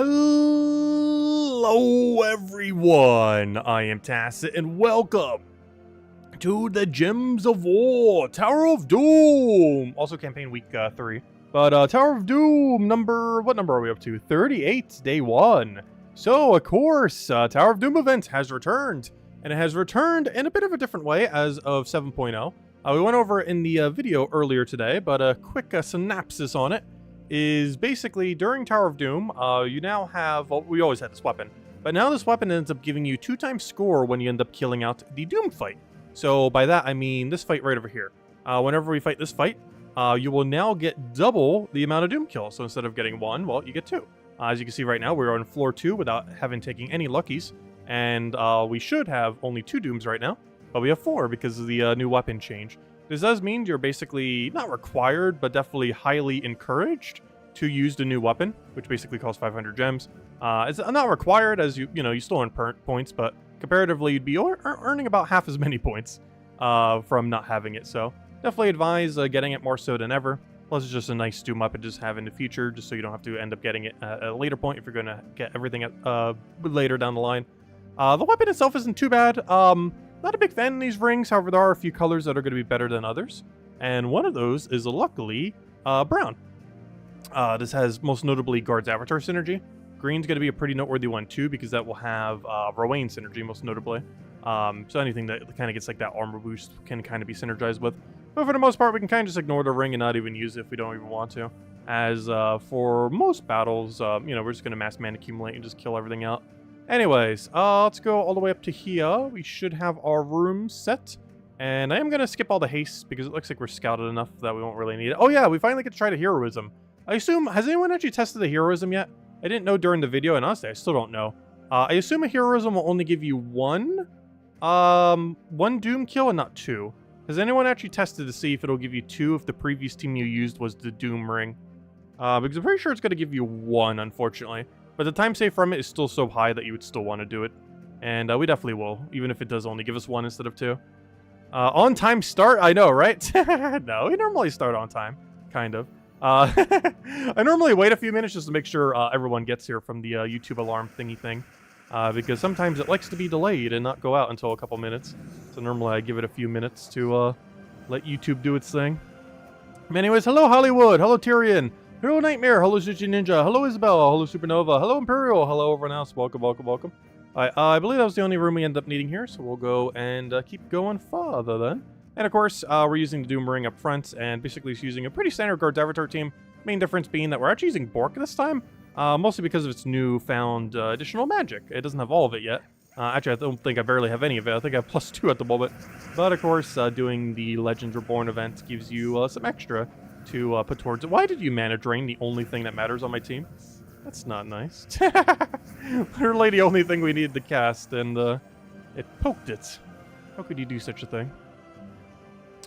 Hello everyone, I am Tacit and welcome to the Gems of War, Tower of Doom, also campaign week 3, but Tower of Doom what number are we up to? 38, day 1. So of course, Tower of Doom event has returned, and it has returned in a bit of a different way as of 7.0. We went over it in the video earlier today, but a quick synopsis on it is basically during Tower of Doom, you now have, well, we always had this weapon, but now this weapon ends up giving you 2x score when you end up killing out the Doom fight. So by that, I mean this fight right over here. Whenever we fight this fight, you will now get double the amount of Doom kills. So instead of getting 1, well, you get 2. As you can see right now, we're on floor 2 without having taken any luckies, and we should have only 2 Dooms right now, but we have 4 because of the new weapon change. This does mean you're basically not required, but definitely highly encouraged to use the new weapon, which basically costs 500 gems. It's not required, as you still earn points, but comparatively, you'd be earning about half as many points from not having it. So definitely advise getting it more so than ever. Plus, it's just a nice Doom weapon to just have in the future, just so you don't have to end up getting it at a later point if you're going to get everything at, later down the line. The weapon itself isn't too bad. Not a big fan of these rings, however, there are a few colors that are going to be better than others. And one of those is luckily brown. This has most notably Guard's Avatar synergy. Green's going to be a pretty noteworthy one too, because that will have Rowan synergy most notably. So anything that kind of gets like that armor boost can kind of be synergized with. But for the most part, we can kind of just ignore the ring and not even use it if we don't even want to. As for most battles, we're just going to mass man accumulate and just kill everything out. Anyways, let's go all the way up to here. We should have our room set. And I am going to skip all the haste because it looks like we're scouted enough that we won't really need it. Oh yeah, we finally get to try the heroism. I assume, has anyone actually tested the heroism yet? I didn't know during the video, and honestly, I still don't know. I assume a heroism will only give you one Doom kill and not 2. Has anyone actually tested to see if it'll give you 2 if the previous team you used was the Doom ring? Because I'm pretty sure it's going to give you 1, unfortunately. But the time save from it is still so high that you would still want to do it. And we definitely will, even if it does only give us 1 instead of 2. On time start? I know, right? No, we normally start on time. Kind of. I normally wait a few minutes just to make sure everyone gets here from the YouTube alarm thingy thing. Because sometimes it likes to be delayed and not go out until a couple minutes. So normally I give it a few minutes to let YouTube do its thing. Anyways, hello Hollywood, hello Tyrion, hello Nightmare, hello Sushi Ninja, hello Isabella, hello Supernova, hello Imperial, hello everyone else, welcome, welcome, welcome. I believe that was the only room we end up needing here, so we'll go and keep going further then. And of course, we're using the Doom ring up front, and basically it's using a pretty standard Guard's Avatar team. Main difference being that we're actually using Bork this time, mostly because of its newfound additional magic. It doesn't have all of it yet. Actually, I don't think I barely have any of it. I think I have +2 at the moment. But of course, doing the Legends Reborn event gives you some extra to put towards it. Why did you mana drain the only thing that matters on my team? That's not nice. Literally the only thing we needed to cast, and it poked it. How could you do such a thing?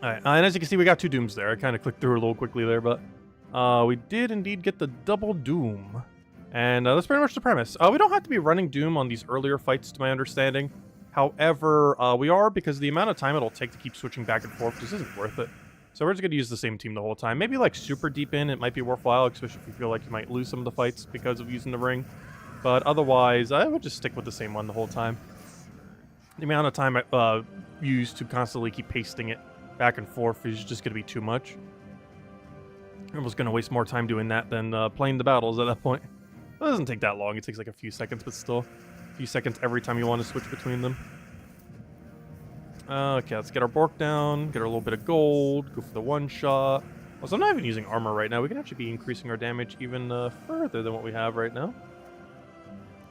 Alright, and as you can see, we got 2 Dooms there. I kind of clicked through a little quickly there, but we did indeed get the double Doom. And that's pretty much the premise. We don't have to be running Doom on these earlier fights, to my understanding. However, we are, because the amount of time it'll take to keep switching back and forth just isn't worth it. So we're just going to use the same team the whole time. Maybe like super deep in, it might be worthwhile, especially if you feel like you might lose some of the fights because of using the ring. But otherwise, I would just stick with the same one the whole time. The amount of time I use to constantly keep pasting it back and forth is just going to be too much. I'm almost going to waste more time doing that than playing the battles at that point. It doesn't take that long. It takes like a few seconds, but still a few seconds every time you want to switch between them. Okay, let's get our Bork down, get our little bit of gold, go for the one-shot. Also, I'm not even using armor right now. We can actually be increasing our damage even further than what we have right now.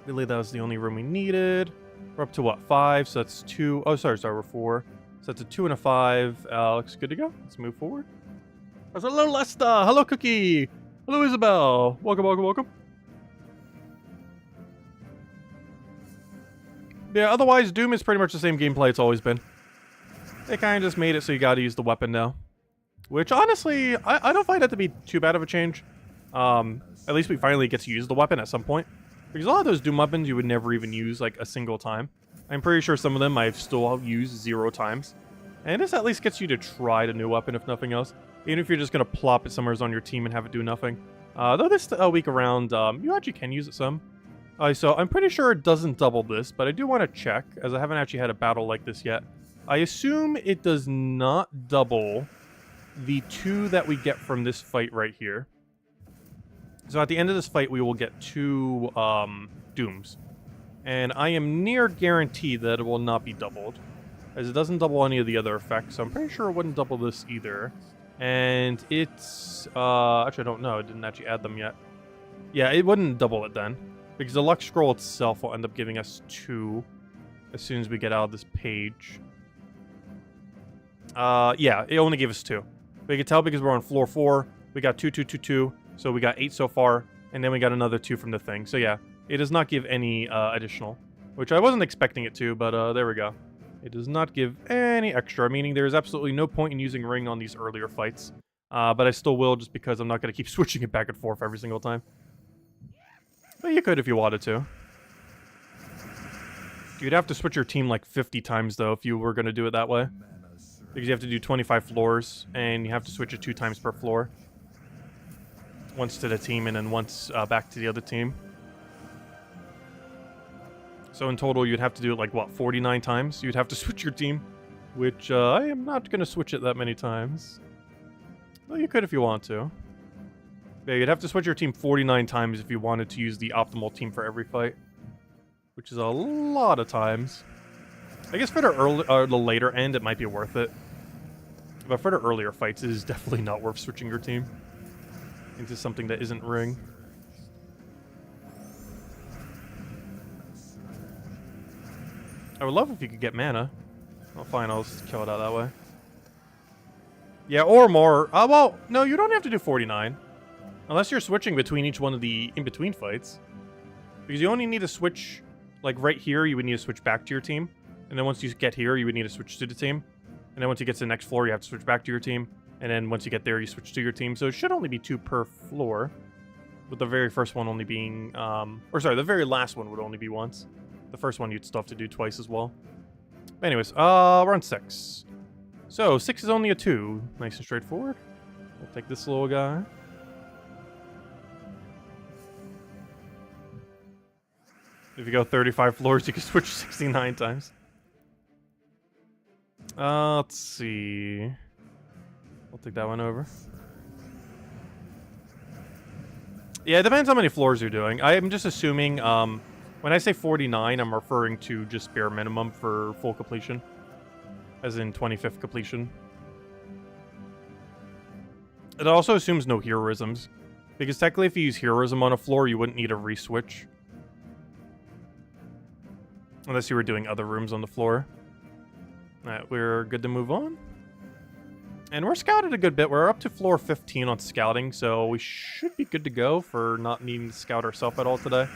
Really, that was the only room we needed. We're up to, what, 5? So that's 2. Oh, sorry, we're 4. So that's a 2 and a 5. Looks good to go. Let's move forward. Hello, Lesta. Hello, Cookie. Hello, Isabel. Welcome, welcome, welcome. Yeah, otherwise, Doom is pretty much the same gameplay it's always been. They kind of just made it so you gotta use the weapon now. Which, honestly, I don't find that to be too bad of a change. At least we finally get to use the weapon at some point. Because a lot of those Doom weapons you would never even use, like, a single time. I'm pretty sure some of them I've still used 0 times. And this at least gets you to try the new weapon, if nothing else. Even if you're just gonna plop it somewhere on your team and have it do nothing. Though this week around, you actually can use it some. So I'm pretty sure it doesn't double this, but I do want to check, as I haven't actually had a battle like this yet. I assume it does not double the 2 that we get from this fight right here. So at the end of this fight, we will get 2 dooms. And I am near guaranteed that it will not be doubled, as it doesn't double any of the other effects, so I'm pretty sure it wouldn't double this either. And it's, actually I don't know, I didn't actually add them yet. Yeah, it wouldn't double it then, because the luck scroll itself will end up giving us 2 as soon as we get out of this page. Yeah, it only gave us 2. But you can tell because we're on floor 4, we got 2, 2, 2, 2, so we got 8 so far, and then we got another 2 from the thing. So yeah, it does not give any additional, which I wasn't expecting it to, but there we go. It does not give any extra, meaning there is absolutely no point in using Ring on these earlier fights. But I still will, just because I'm not going to keep switching it back and forth every single time. But you could if you wanted to. You'd have to switch your team like 50 times, though, if you were going to do it that way. Because you have to do 25 floors, and you have to switch it 2 times per floor. Once to the team, and then once back to the other team. So in total, you'd have to do it like, what, 49 times? You'd have to switch your team, which I am not going to switch it that many times. Well, you could if you want to. Yeah, you'd have to switch your team 49 times if you wanted to use the optimal team for every fight. Which is a lot of times. I guess for the the later end, it might be worth it. But for the earlier fights, it is definitely not worth switching your team into something that isn't Ring. I would love if you could get mana. Oh, fine, I'll just kill it out that way. Yeah, or more. Well, no, you don't have to do 49. Unless you're switching between each one of the in-between fights. Because you only need to switch, like right here, you would need to switch back to your team. And then once you get here, you would need to switch to the team. And then once you get to the next floor, you have to switch back to your team. And then once you get there, you switch to your team. So it should only be 2 per floor. With the very first one only being, or sorry, the very last one would only be once. The first one you'd still have to do twice as well. But anyways, we're on 6. So 6 is only a 2. Nice and straightforward. We'll take this little guy. If you go 35 floors, you can switch 69 times. Let's see. I'll take that one over. Yeah, it depends how many floors you're doing. I am just assuming, when I say 49, I'm referring to just bare minimum for full completion. As in 25th completion. It also assumes no heroisms. Because technically if you use heroism on a floor, you wouldn't need a re-switch. Unless you were doing other rooms on the floor. Alright, we're good to move on. And we're scouted a good bit. We're up to floor 15 on scouting, so we should be good to go for not needing to scout ourselves at all today.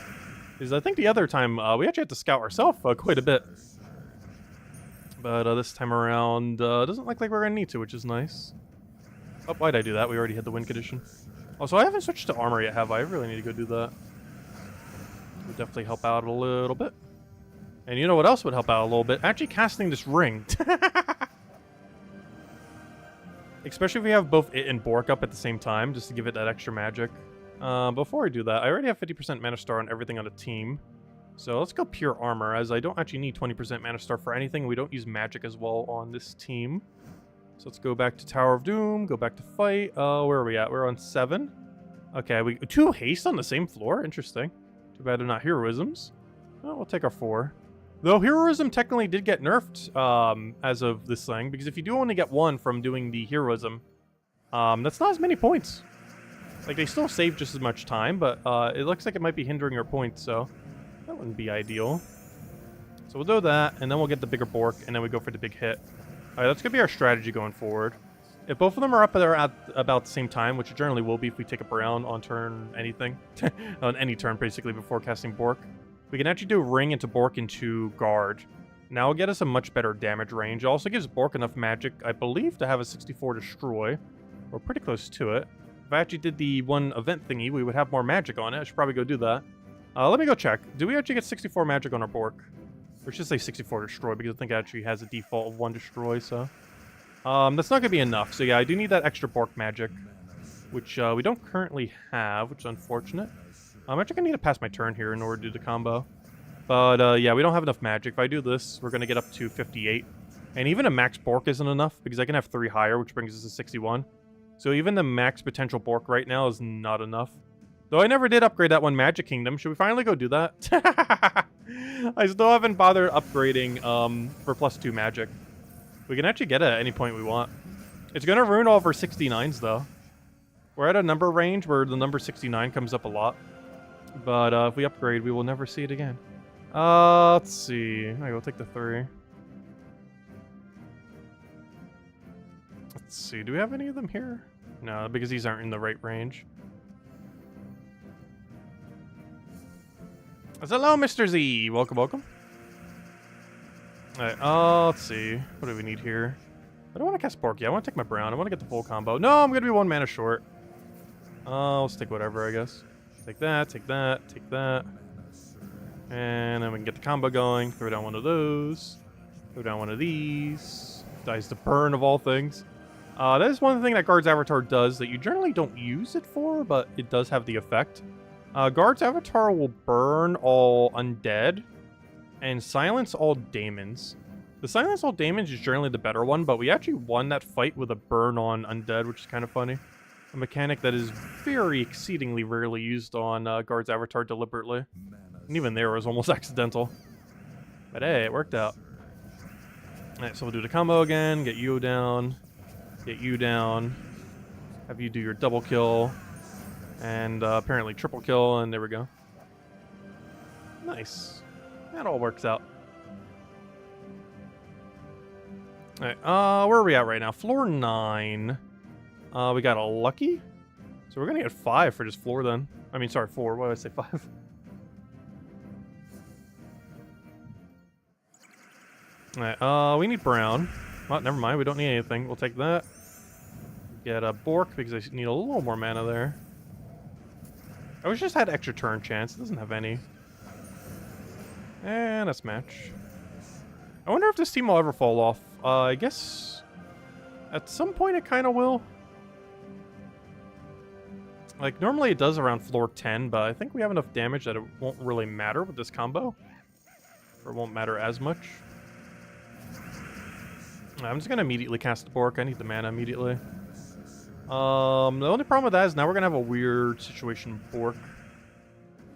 Because I think the other time, we actually had to scout ourselves quite a bit. But this time around, doesn't look like we're going to need to, which is nice. Oh, why'd I do that? We already had the win condition. Also, I haven't switched to armor yet, have I? I really need to go do that. Would definitely help out a little bit. And you know what else would help out a little bit? Actually casting this ring. Especially if we have both it and Bork up at the same time, just to give it that extra magic. Before I do that, I already have 50% Mana Star on everything on the team. So let's go pure armor, as I don't actually need 20% Mana Star for anything. We don't use magic as well on this team. So let's go back to Tower of Doom, go back to fight. Where are we at? We're on 7. Okay, 2 haste on the same floor? Interesting. Too bad they're not heroisms. Well, we'll take our 4. Though heroism technically did get nerfed as of this thing, because if you do only get 1 from doing the heroism, that's not as many points. Like, they still save just as much time, but it looks like it might be hindering your points, so that wouldn't be ideal. So we'll do that, and then we'll get the bigger Bork, and then we go for the big hit. Alright, that's going to be our strategy going forward. If both of them are up there at about the same time, which it generally will be if we take a Brown on turn anything, on any turn basically before casting Bork, we can actually do Ring into Bork into Guard. Now it'll get us a much better damage range. It also gives Bork enough magic, I believe, to have a 64 Destroy. We're pretty close to it. If I actually did the one event thingy, we would have more magic on it. I should probably go do that. Let me go check. Do we actually get 64 magic on our Bork? Or should say 64 Destroy, because I think it actually has a default of 1 Destroy, so... that's not going to be enough. So yeah, I do need that extra Bork magic. which we don't currently have, which is unfortunate. I'm actually going to need to pass my turn here in order to do the combo. But yeah, we don't have enough magic. If I do this, we're going to get up to 58. And even a max Bork isn't enough, because I can have 3 higher, which brings us to 61. So even the max potential Bork right now is not enough. Though I never did upgrade that one Magic Kingdom. Should we finally go do that? I still haven't bothered upgrading for +2 magic. We can actually get it at any point we want. It's going to ruin all of our 69s, though. We're at a number range where the number 69 comes up a lot. But if we upgrade, we will never see it again. Let's see. Alright, we'll take the 3. Let's see. Do we have any of them here? No, because these aren't in the right range. Hello, Mr. Z. Welcome, welcome. Alright, let's see. What do we need here? I don't want to cast Porky. I want to take my Brown. I want to get the full combo. No, I'm going to be 1 mana short. Let's take whatever, I guess. Take that, take that, take that. And then we can get the combo going. Throw down one of those. Throw down one of these. Dies to burn, of all things. That is one thing that Guard's Avatar does that you generally don't use it for, but it does have the effect. Guard's Avatar will burn all undead and silence all daemons. The silence all daemons is generally the better one, but we actually won that fight with a burn on undead, which is kind of funny. A mechanic that is very exceedingly rarely used on Guard's Avatar deliberately. And even there, it was almost accidental. But hey, it worked out. Alright, so we'll do the combo again, get you down, have you do your double kill. And apparently triple kill, and there we go. Nice. That all works out. Alright, where are we at right now? Floor 9. We got a lucky? So we're gonna get 5 for just floor then. I mean, sorry, 4. Why did I say 5? Alright, we need brown. Well, never mind, we don't need anything. We'll take that. Get a Bork, because I need a little more mana there. I wish just had extra turn chance. It doesn't have any. And a smash. I wonder if this team will ever fall off. I guess at some point it kind of will. Like, normally it does around floor 10, but I think we have enough damage that it won't really matter with this combo. Or it won't matter as much. I'm just going to immediately cast the Bork. I need the mana immediately. The only problem with that is now we're going to have a weird situation with Bork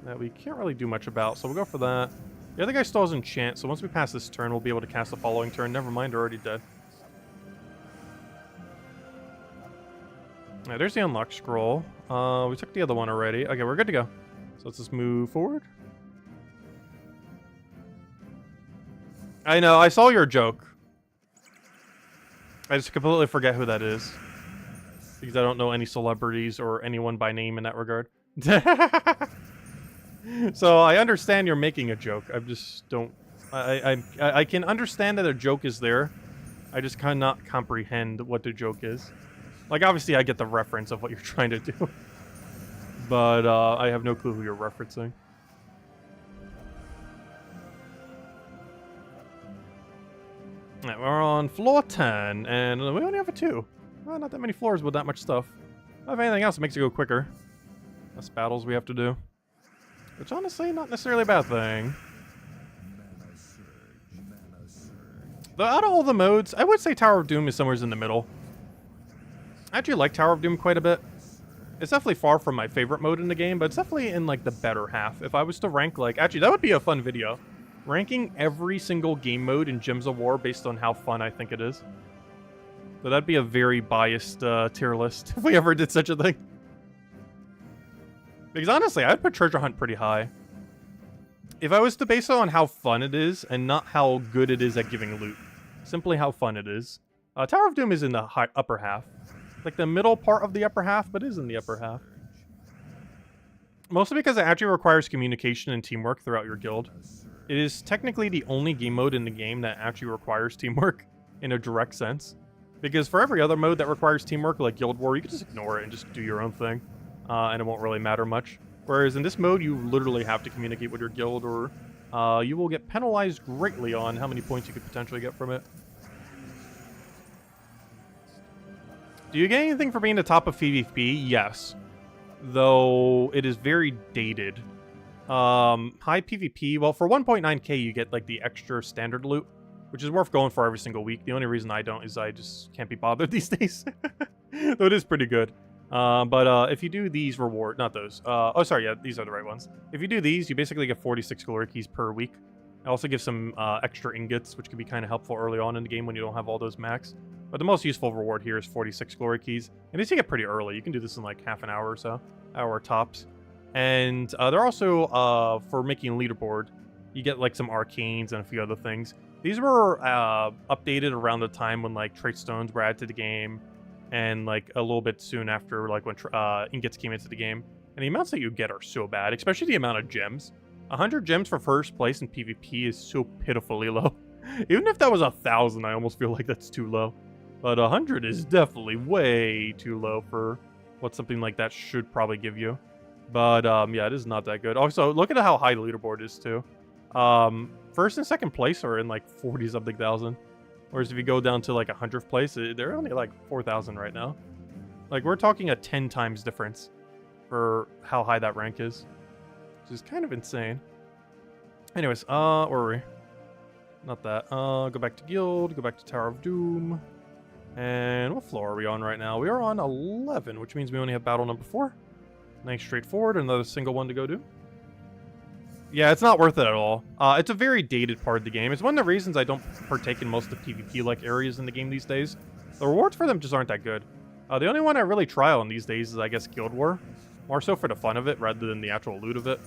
that we can't really do much about, so we'll go for that. The other guy still has enchant, so once we pass this turn, we'll be able to cast the following turn. Never mind, they're already dead. Alright, there's the unlock scroll. We took the other one already. Okay, we're good to go. So let's just move forward. I know, I saw your joke. I just completely forget who that is. Because I don't know any celebrities or anyone by name in that regard. So I understand you're making a joke. I just don't... I can understand that a joke is there. I just cannot comprehend what the joke is. Like, obviously I get the reference of what you're trying to do. But I have no clue who you're referencing. Right, we're on floor 10, and we only have a 2. Well, not that many floors with that much stuff. If anything else, it makes it go quicker. Less battles we have to do. Which, honestly, not necessarily a bad thing. Though, out of all the modes, I would say Tower of Doom is somewhere in the middle. I actually like Tower of Doom quite a bit. It's definitely far from my favorite mode in the game, but it's definitely in, like, the better half. If I was to rank, like... Actually, that would be a fun video. Ranking every single game mode in Gems of War based on how fun I think it is. But that'd be a very biased tier list if we ever did such a thing. Because honestly, I'd put Treasure Hunt pretty high. If I was to base it on how fun it is, and not how good it is at giving loot. Simply how fun it is. Tower of Doom is in the upper half. Like the middle part of the upper half, but is in the upper half. Mostly because it actually requires communication and teamwork throughout your guild. It is technically the only game mode in the game that actually requires teamwork in a direct sense. Because for every other mode that requires teamwork, like Guild War, you can just ignore it and just do your own thing. And it won't really matter much. Whereas in this mode, you literally have to communicate with your guild, or you will get penalized greatly on how many points you could potentially get from it. Do you get anything for being the top of PvP? Yes. Though it is very dated. High PvP, well, for 1.9k you get like the extra standard loot, which is worth going for every single week. The only reason I don't is I just can't be bothered these days. Though it is pretty good. But if you do these not those. Oh, sorry, yeah, these are the right ones. If you do these, you basically get 46 glory keys per week. It also gives some extra ingots, which can be kind of helpful early on in the game when you don't have all those max. But the most useful reward here is 46 glory keys. And these you get pretty early. You can do this in like half an hour or so. Hour tops. And they're also, for making a leaderboard, you get like some arcanes and a few other things. These were updated around the time when like trait stones were added to the game. And like a little bit soon after like when ingots came into the game. And the amounts that you get are so bad, especially the amount of gems. 100 gems for first place in PvP is so pitifully low. Even if that was 1,000, I almost feel like that's too low. But 100 is definitely way too low for what something like that should probably give you. But yeah, it is not that good. Also, look at how high the leaderboard is too. First and second place are in like 40 something thousand. Whereas if you go down to like 100th place, they're only like 4,000 right now. Like we're talking a 10 times difference for how high that rank is. Which is kind of insane. Anyways, where are we? Not that. Go back to Guild, go back to Tower of Doom. And what floor are we on right now? We are on 11, which means we only have battle number 4. Nice straightforward, another single one to go do. Yeah, it's not worth it at all. It's a very dated part of the game. It's one of the reasons I don't partake in most of the PvP-like areas in the game these days. The rewards for them just aren't that good. The only one I really try on these days is, I guess, Guild War. More so for the fun of it, rather than the actual loot of it.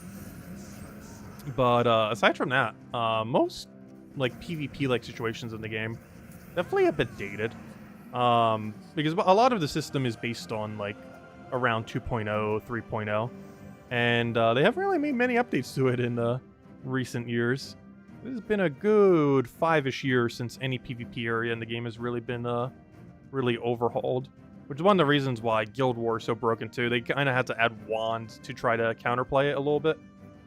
But aside from that, most like PvP-like situations in the game, definitely a bit dated. Because a lot of the system is based on, like, around 2.0, 3.0. And they haven't really made many updates to it in recent years. It's been a good 5-ish years since any PvP area in the game has really been really overhauled. Which is one of the reasons why Guild War is so broken too. They kind of had to add Wand to try to counterplay it a little bit.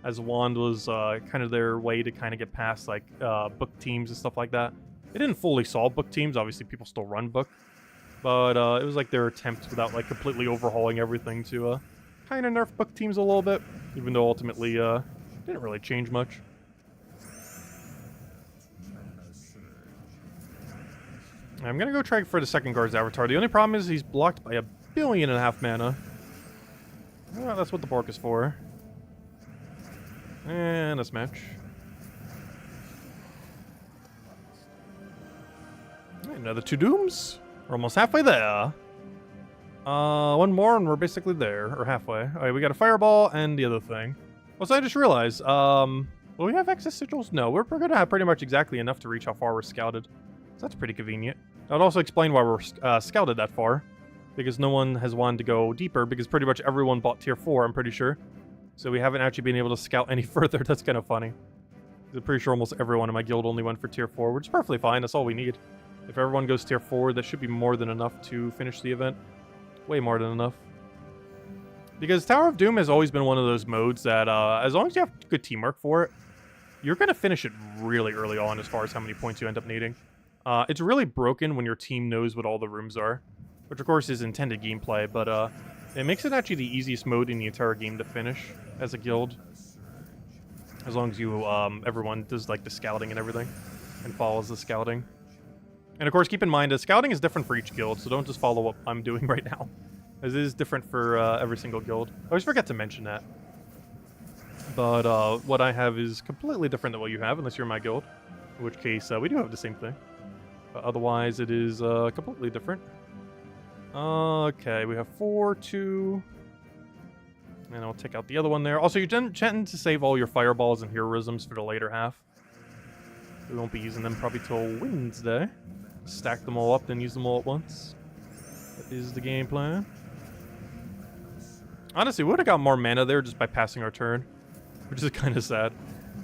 As Wand was kind of their way to kind of get past like book teams and stuff like that. It didn't fully solve book teams. Obviously people still run book. But it was like their attempt without like completely overhauling everything to kind of nerf book teams a little bit. Even though ultimately didn't really change much. I'm gonna go try for the second guard's avatar. The only problem is he's blocked by 1.5 billion mana. Well, that's what the Bork is for. And let's match. Another 2 dooms. We're almost halfway there. One more and we're basically there, or halfway. Alright, we got a fireball and the other thing. Well, so I just realized, will we have excess sigils? No, we're gonna have pretty much exactly enough to reach how far we're scouted. So that's pretty convenient. That would also explain why we're scouted that far. Because no one has wanted to go deeper, because pretty much everyone bought tier 4, I'm pretty sure. So we haven't actually been able to scout any further. That's kind of funny. I'm pretty sure almost everyone in my guild only went for tier 4, which is perfectly fine. That's all we need. If everyone goes tier 4, that should be more than enough to finish the event. Way more than enough. Because Tower of Doom has always been one of those modes that, as long as you have good teamwork for it, you're going to finish it really early on as far as how many points you end up needing. It's really broken when your team knows what all the rooms are, which of course is intended gameplay, but it makes it actually the easiest mode in the entire game to finish as a guild. As long as you, everyone does like the scouting and everything, and follows the scouting. And of course, keep in mind, scouting is different for each guild, so don't just follow what I'm doing right now. As it is different for every single guild. I always forget to mention that. But what I have is completely different than what you have, unless you're in my guild. In which case, we do have the same thing. But otherwise, it is completely different. Okay, we have 4, 2... And I'll take out the other one there. Also, you tend to save all your fireballs and heroisms for the later half. We won't be using them probably till Wednesday. Stack them all up, then use them all at once. That is the game plan. Honestly, we would have got more mana there just by passing our turn. Which is kind of sad.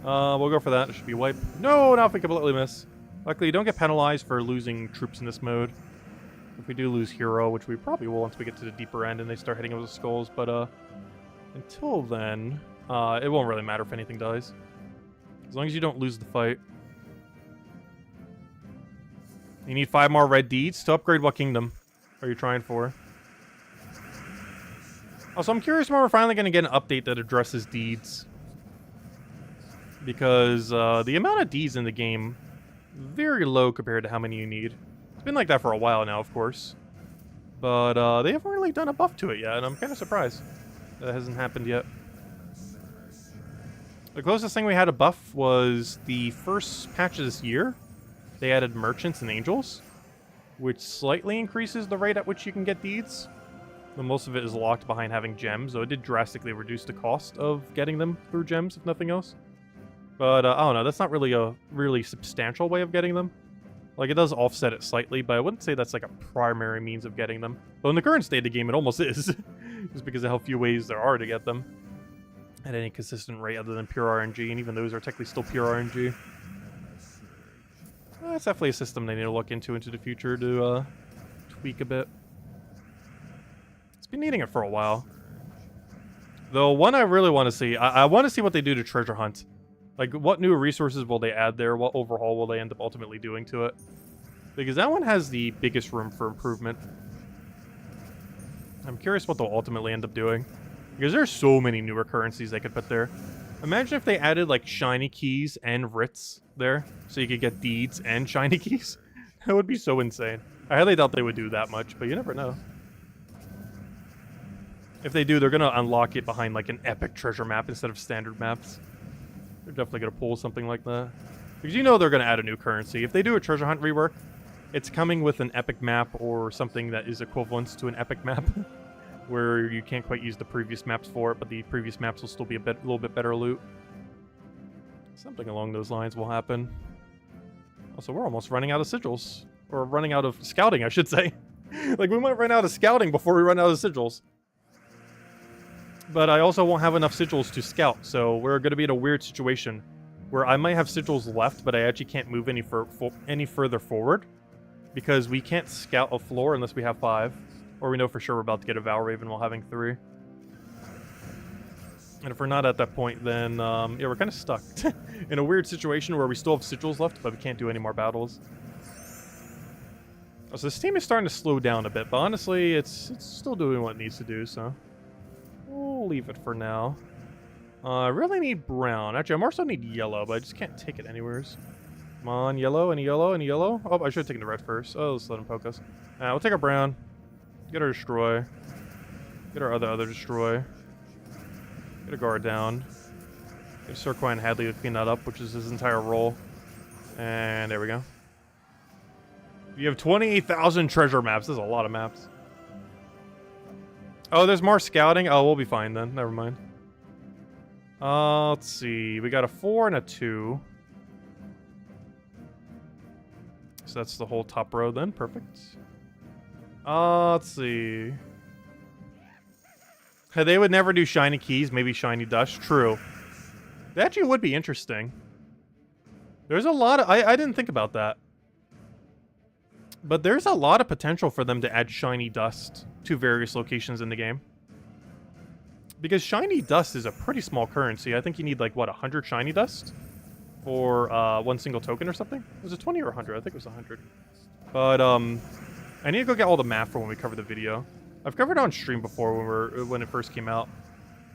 We'll go for that. It should be wipe. No, not if we completely miss. Luckily, you don't get penalized for losing troops in this mode. If we do lose hero, which we probably will once we get to the deeper end and they start hitting us with skulls. But until then, it won't really matter if anything dies. As long as you don't lose the fight. You need 5 more red deeds to upgrade what kingdom? are you trying for? Also, I'm curious when we're finally going to get an update that addresses deeds. Because the amount of deeds in the game, very low compared to how many you need. It's been like that for a while now, of course. But they haven't really done a buff to it yet, and I'm kind of surprised that hasn't happened yet. The closest thing we had a buff was the first patch of this year. They added merchants and angels, which slightly increases the rate at which you can get deeds. But most of it is locked behind having gems, so it did drastically reduce the cost of getting them through gems, if nothing else. But I don't know, that's not really a really substantial way of getting them. Like, it does offset it slightly, but I wouldn't say that's like a primary means of getting them. But in the current state of the game, it almost is. Just because of how few ways there are to get them. At any consistent rate other than pure RNG, and even those are technically still pure RNG. That's definitely a system they need to look into the future to tweak a bit. It's been needing it for a while. Though, one I really want to see, I want to see what they do to Treasure Hunt. Like, what new resources will they add there? What overhaul will they end up ultimately doing to it? Because that one has the biggest room for improvement. I'm curious what they'll ultimately end up doing. Because there's so many newer currencies they could put there. Imagine if they added, like, shiny keys and writs there. So you could get deeds and shiny keys. That would be so insane. I highly doubt they would do that much, but you never know. If they do, they're going to unlock it behind, like, an epic treasure map instead of standard maps. They're definitely going to pull something like that. Because you know they're going to add a new currency. If they do a treasure hunt rework, it's coming with an epic map or something that is equivalent to an epic map. Where you can't quite use the previous maps for it, but the previous maps will still be a little bit better loot. Something along those lines will happen. Also, we're almost running out of sigils. Or running out of scouting, I should say. Like, we might run out of scouting before we run out of sigils. But I also won't have enough sigils to scout, so we're going to be in a weird situation where I might have sigils left, but I actually can't move any further forward because we can't scout a floor unless we have 5. Or we know for sure we're about to get a Val Raven while having 3. And if we're not at that point, then, yeah, we're kind of stuck. In a weird situation where we still have sigils left, but we can't do any more battles. So this team is starting to slow down a bit, but honestly, it's still doing what it needs to do, so... we'll leave it for now. I really need brown. Actually, I also need yellow, but I just can't take it anywheres. Come on, yellow, any yellow, any yellow? Oh, I should have taken the red first. Oh, let's let him poke us. We'll take our brown. Get our destroy. Get our other destroy. Get a guard down. Get Sir Quine Hadley to clean that up, which is his entire role. And there we go. You have 28,000 treasure maps. There's a lot of maps. Oh, there's more scouting? Oh, we'll be fine then. Never mind. Let's see. We got a 4 and a 2. So that's the whole top row then. Perfect. Let's see. They would never do shiny keys, maybe shiny dust. True. That actually would be interesting. There's a lot of... I didn't think about that. But there's a lot of potential for them to add shiny dust to various locations in the game. Because shiny dust is a pretty small currency. I think you need, like, what, 100 shiny dust? For one single token or something? Was it 20 or 100? I think it was 100. But, I need to go get all the math for when we cover the video. I've covered it on stream before when it first came out.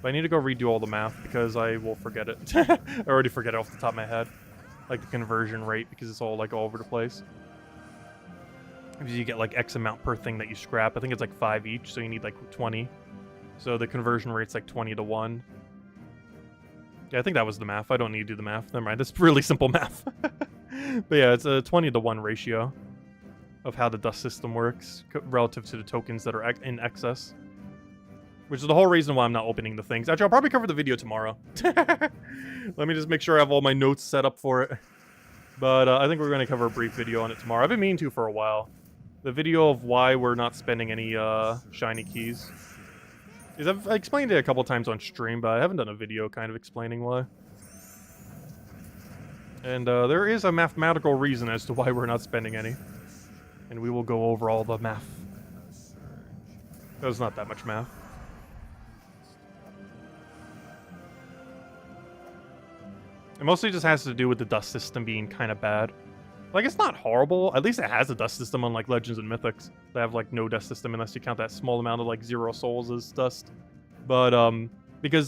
But I need to go redo all the math because I will forget it. I already forget it off the top of my head. Like the conversion rate, because it's all, like, all over the place. Because you get, like, X amount per thing that you scrap. I think it's, like, 5 each, so you need, like, 20. So the conversion rate's, like, 20 to 1. Yeah, I think that was the math. I don't need to do the math. Never mind. That's really simple math. But yeah, it's a 20 to 1 ratio of how the dust system works relative to the tokens that are in excess. Which is the whole reason why I'm not opening the things. Actually, I'll probably cover the video tomorrow. Let me just make sure I have all my notes set up for it. But I think we're going to cover a brief video on it tomorrow. I've been meaning to for a while. The video of why we're not spending any shiny keys. Because I've explained it a couple times on stream, but I haven't done a video kind of explaining why. And there is a mathematical reason as to why we're not spending any. And we will go over all the math. There's not that much math. It mostly just has to do with the dust system being kind of bad. Like, it's not horrible. At least it has a dust system, unlike Legends and Mythics. They have, like, no dust system unless you count that small amount of, like, 0 souls as dust. But, because,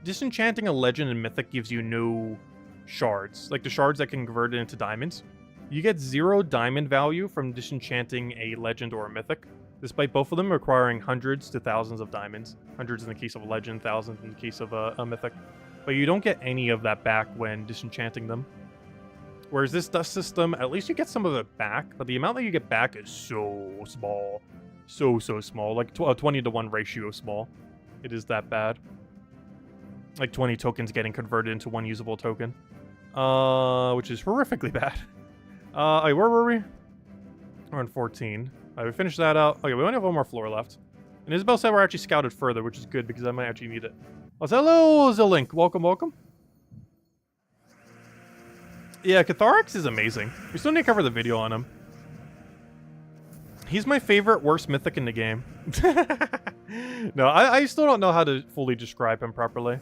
disenchanting a Legend and Mythic gives you no shards. Like, the shards that can convert it into diamonds. You get 0 diamond value from disenchanting a Legend or a Mythic, despite both of them requiring hundreds to thousands of diamonds. Hundreds in the case of a Legend, thousands in the case of a Mythic. But you don't get any of that back when disenchanting them. Whereas this dust system, at least you get some of it back, but the amount that you get back is so small. So small. Like a 20 to 1 ratio small. It is that bad. Like 20 tokens getting converted into 1 usable token. Which is horrifically bad. Wait, where were we? We're on 14. We finished that out. Okay, we only have 1 more floor left. And Isabel said we're actually scouted further, which is good because I might actually need it. Oh, so hello, Zilink. Welcome, welcome. Yeah, Catharix is amazing. We still need to cover the video on him. He's my favorite worst mythic in the game. No, I still don't know how to fully describe him properly.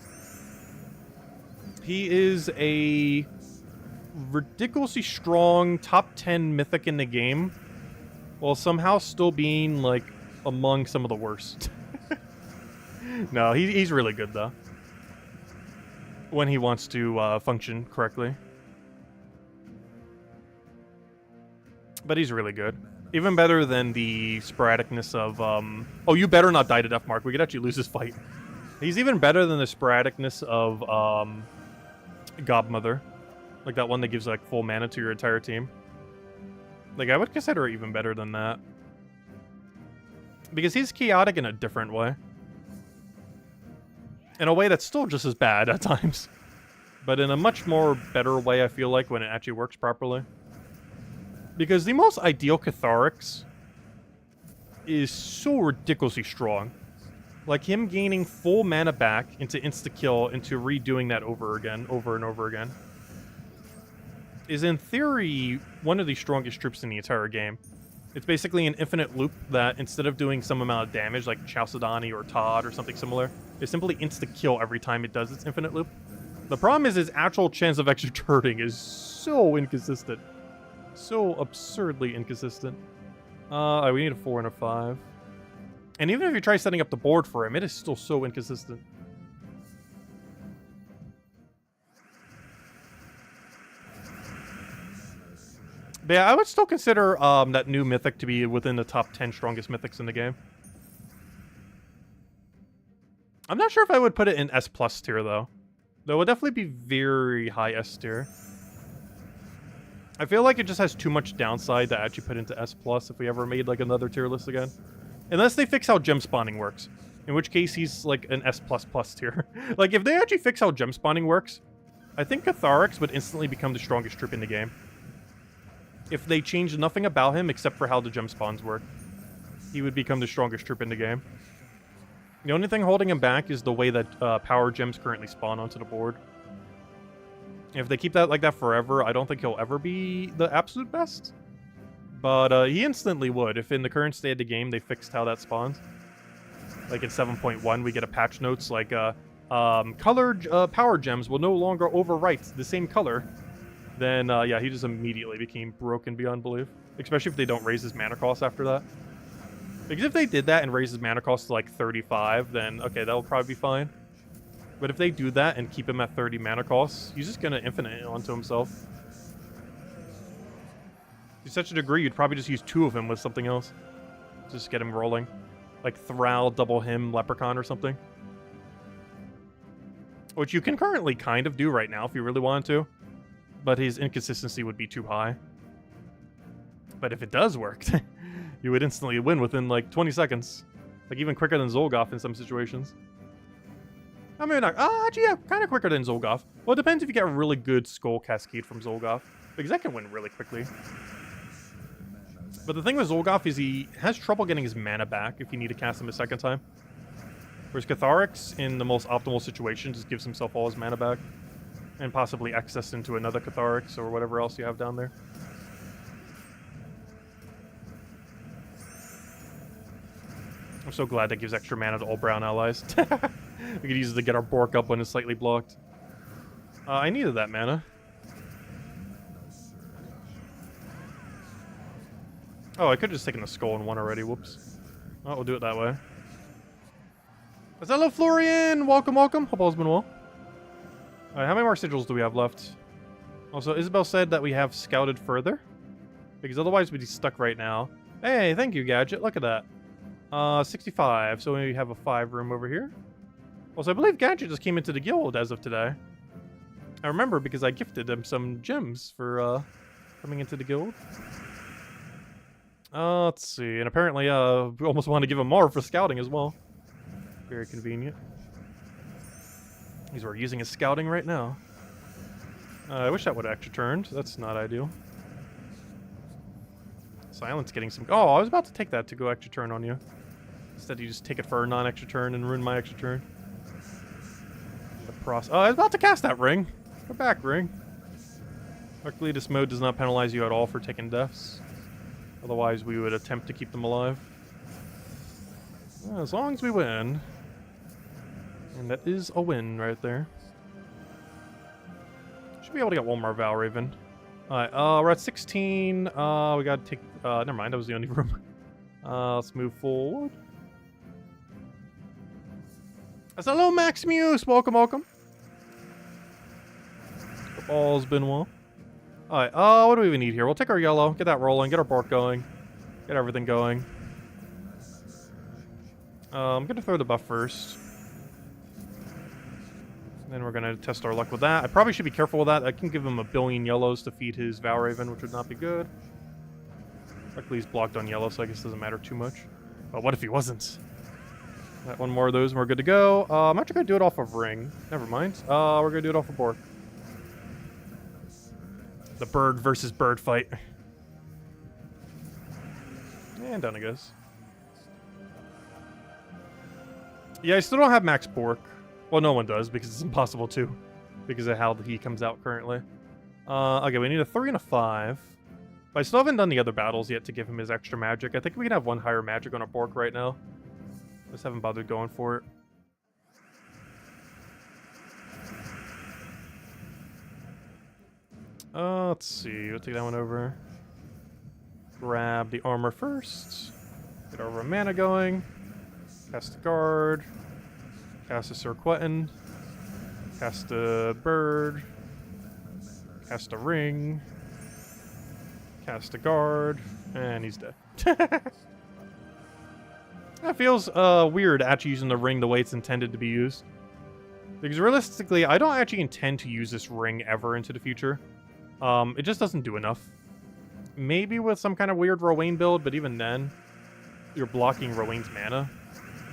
He is a ridiculously strong top 10 mythic in the game, while somehow still being, like, among some of the worst. No, he's really good, though. When he wants to function correctly. But he's really good. Even better than the sporadicness of, Oh, you better not die to death, Mark. We could actually lose this fight. He's even better than the sporadicness of, Godmother. Like that one that gives, like, full mana to your entire team. Like, I would consider it even better than that. Because he's chaotic in a different way. In a way that's still just as bad at times. But in a much more better way, I feel like, when it actually works properly. Because the most ideal Catharix is so ridiculously strong. Like, him gaining full mana back into insta-kill, into redoing that over and over again, is in theory one of the strongest troops in the entire game. It's basically an infinite loop that, instead of doing some amount of damage like Chalcedony or Todd or something similar, is simply insta-kill every time it does its infinite loop. The problem is his actual chance of extra turning is so inconsistent. So absurdly inconsistent. We need a 4 and a 5. And even if you try setting up the board for him, it is still so inconsistent. But yeah, I would still consider that new mythic to be within the top 10 strongest mythics in the game. I'm not sure if I would put it in S+ tier, though. Though it would definitely be very high S tier. I feel like it just has too much downside to actually put into S+ if we ever made, like, another tier list again. Unless they fix how gem spawning works. In which case, he's, like, an S++ tier. Like, if they actually fix how gem spawning works, I think Catharix would instantly become the strongest troop in the game. If they changed nothing about him except for how the gem spawns work, he would become the strongest troop in the game. The only thing holding him back is the way that power gems currently spawn onto the board. If they keep that like that forever, I don't think he'll ever be the absolute best. But he instantly would. If in the current state of the game they fixed how that spawns. Like in 7.1, we get a patch notes like colored power gems will no longer overwrite the same color. Then yeah, he just immediately became broken beyond belief. Especially if they don't raise his mana cost after that. Because if they did that and raise his mana cost to like 35, then okay, that'll probably be fine. But if they do that and keep him at 30 mana costs, he's just gonna infinite it onto himself. To such a degree, you'd probably just use 2 of him with something else. Just get him rolling. Like Thrall, double him, Leprechaun or something. Which you can currently kind of do right now if you really wanted to. But his inconsistency would be too high. But if it does work, you would instantly win within like 20 seconds. Like even quicker than Zolgoth in some situations. I mean, actually, yeah, kind of quicker than Zolgoth. Well, it depends if you get a really good Skull Cascade from Zolgoth. Because that can win really quickly. But the thing with Zolgoth is he has trouble getting his mana back if you need to cast him a second time. Whereas Catharix, in the most optimal situation, just gives himself all his mana back. And possibly access into another Catharix or whatever else you have down there. I'm so glad that gives extra mana to all brown allies. We could use it to get our Bork up when it's slightly blocked. I needed that mana. Oh, I could have just taken the skull in one already. Whoops. Oh, we'll do it that way. Hello, Florian! Welcome, welcome. Hope all's been well. Alright, how many more sigils do we have left? Also, Isabel said that we have scouted further. Because otherwise we'd be stuck right now. Hey, thank you, Gadget. Look at that. 65. So we have a 5 room over here. Also, I believe Gadget just came into the guild as of today. I remember because I gifted him some gems for coming into the guild. Let's see. And apparently, we almost want to give him more for scouting as well. Very convenient. We're using his scouting right now. I wish that would have extra turned. That's not ideal. Silence getting some... Oh, I was about to take that to go extra turn on you. Instead, you just take it for a non-extra turn and ruin my extra turn. Oh, I was about to cast that ring. Go back, ring. Luckily, this mode does not penalize you at all for taking deaths. Otherwise, we would attempt to keep them alive. Well, as long as we win. And that is a win right there. Should be able to get one more Val Raven. Alright, we're at 16. We gotta take... never mind, that was the only room. Let's move forward. Hello, Maximus! Welcome, welcome. All's been well. Alright, what do we even need here? We'll take our yellow, get that rolling, get our bark going, get everything going. I'm gonna throw the buff first. Then we're gonna test our luck with that. I probably should be careful with that. I can give him 1 billion yellows to feed his Valraven, which would not be good. Luckily he's blocked on yellow, so I guess it doesn't matter too much. But what if he wasn't? Got one more of those and we're good to go. I'm actually gonna do it off of Ring. Never mind. We're gonna do it off of Bork. The bird versus bird fight. And done, I guess. Yeah, I still don't have Max Bork. Well, no one does, because it's impossible to. Because of how he comes out currently. Okay, we need a 3 and a 5. But I still haven't done the other battles yet to give him his extra magic. I think we can have 1 higher magic on our Bork right now. Just haven't bothered going for it. Let's see. We'll take that one over. Grab the armor first. Get our mana going. Cast a guard. Cast a Sir Quentin. Cast a bird. Cast a ring. Cast a guard. And he's dead. That feels weird actually using the ring the way it's intended to be used. Because realistically, I don't actually intend to use this ring ever into the future. It just doesn't do enough. Maybe with some kind of weird Rowan build, but even then, you're blocking Rowan's mana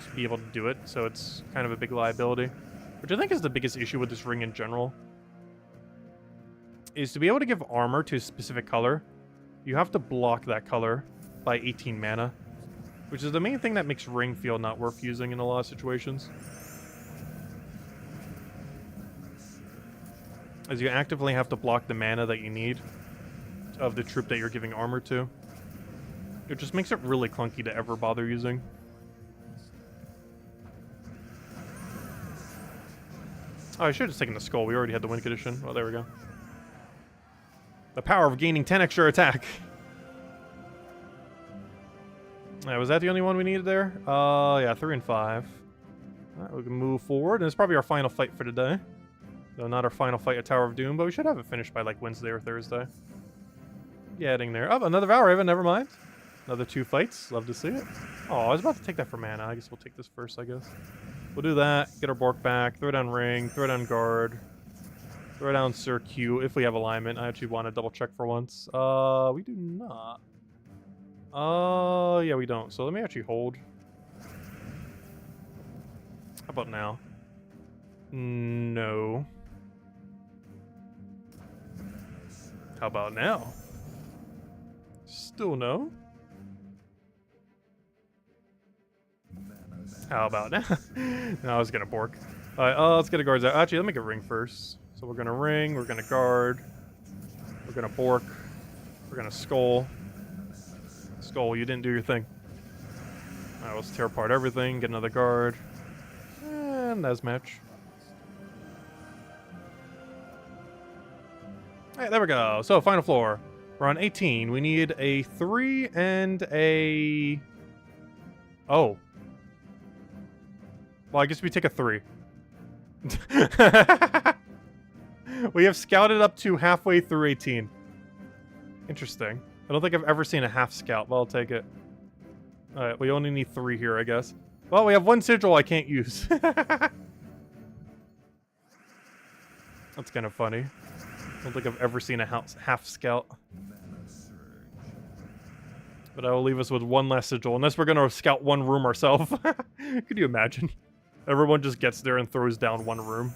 to be able to do it, so it's kind of a big liability. Which I think is the biggest issue with this ring in general. Is to be able to give armor to a specific color, you have to block that color by 18 mana. Which is the main thing that makes ring feel not worth using in a lot of situations. As you actively have to block the mana that you need of the troop that you're giving armor to. It just makes it really clunky to ever bother using. Oh, I should have just taken the skull. We already had the win condition. Oh, there we go. The power of gaining 10 extra attack. Was that the only one we needed there? Yeah, 3 and 5. Alright, we can move forward, and it's probably our final fight for today. Though not our final fight at Tower of Doom, but we should have it finished by like Wednesday or Thursday. Getting there. Oh, another Valraven, never mind. Another 2 fights. Love to see it. Oh, I was about to take that for mana. I guess we'll take this first, I guess. We'll do that, get our Bork back, throw down Ring, throw down Guard, throw down Sir Q if we have alignment. I actually want to double check for once. We do not. Yeah, we don't. So let me actually hold. How about now? No. How about now? Still no. How about now? No, I was gonna Bork. Alright, let's get a guards out. Actually, let me get Ring first. So we're gonna Ring, we're gonna Guard, we're gonna Bork, we're gonna Skull. Skull, you didn't do your thing. Alright, let's tear apart everything, get another Guard. And that's match. Alright, there we go. So, final floor. We're on 18. We need a 3 and a... Oh. Well, I guess we take a 3. We have scouted up to halfway through 18. Interesting. I don't think I've ever seen a half scout, but I'll take it. Alright, we only need 3 here, I guess. Well, we have 1 sigil I can't use. That's kind of funny. I don't think I've ever seen a half scout. But I will leave us with 1 last sigil, unless we're going to scout 1 room ourselves. Could you imagine? Everyone just gets there and throws down 1 room.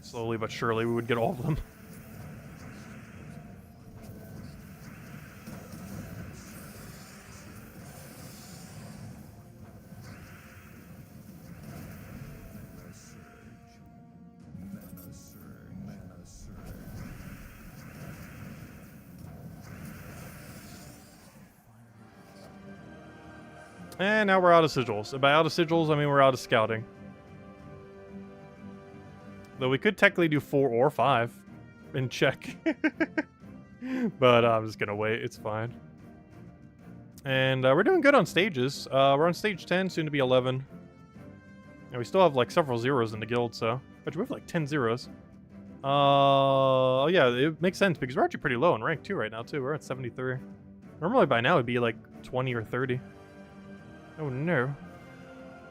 Slowly but surely we would get all of them. And now we're out of sigils. And by out of sigils, I mean we're out of scouting. Though we could technically do 4 or 5 and check. But I'm just gonna wait, it's fine. And we're doing good on stages. We're on stage 10, soon to be 11. And we still have like several zeros in the guild, so... Actually, we have like 10 zeros. Oh yeah, it makes sense because we're actually pretty low in rank 2 right now too. We're at 73. Normally by now it'd be like 20 or 30. Oh no.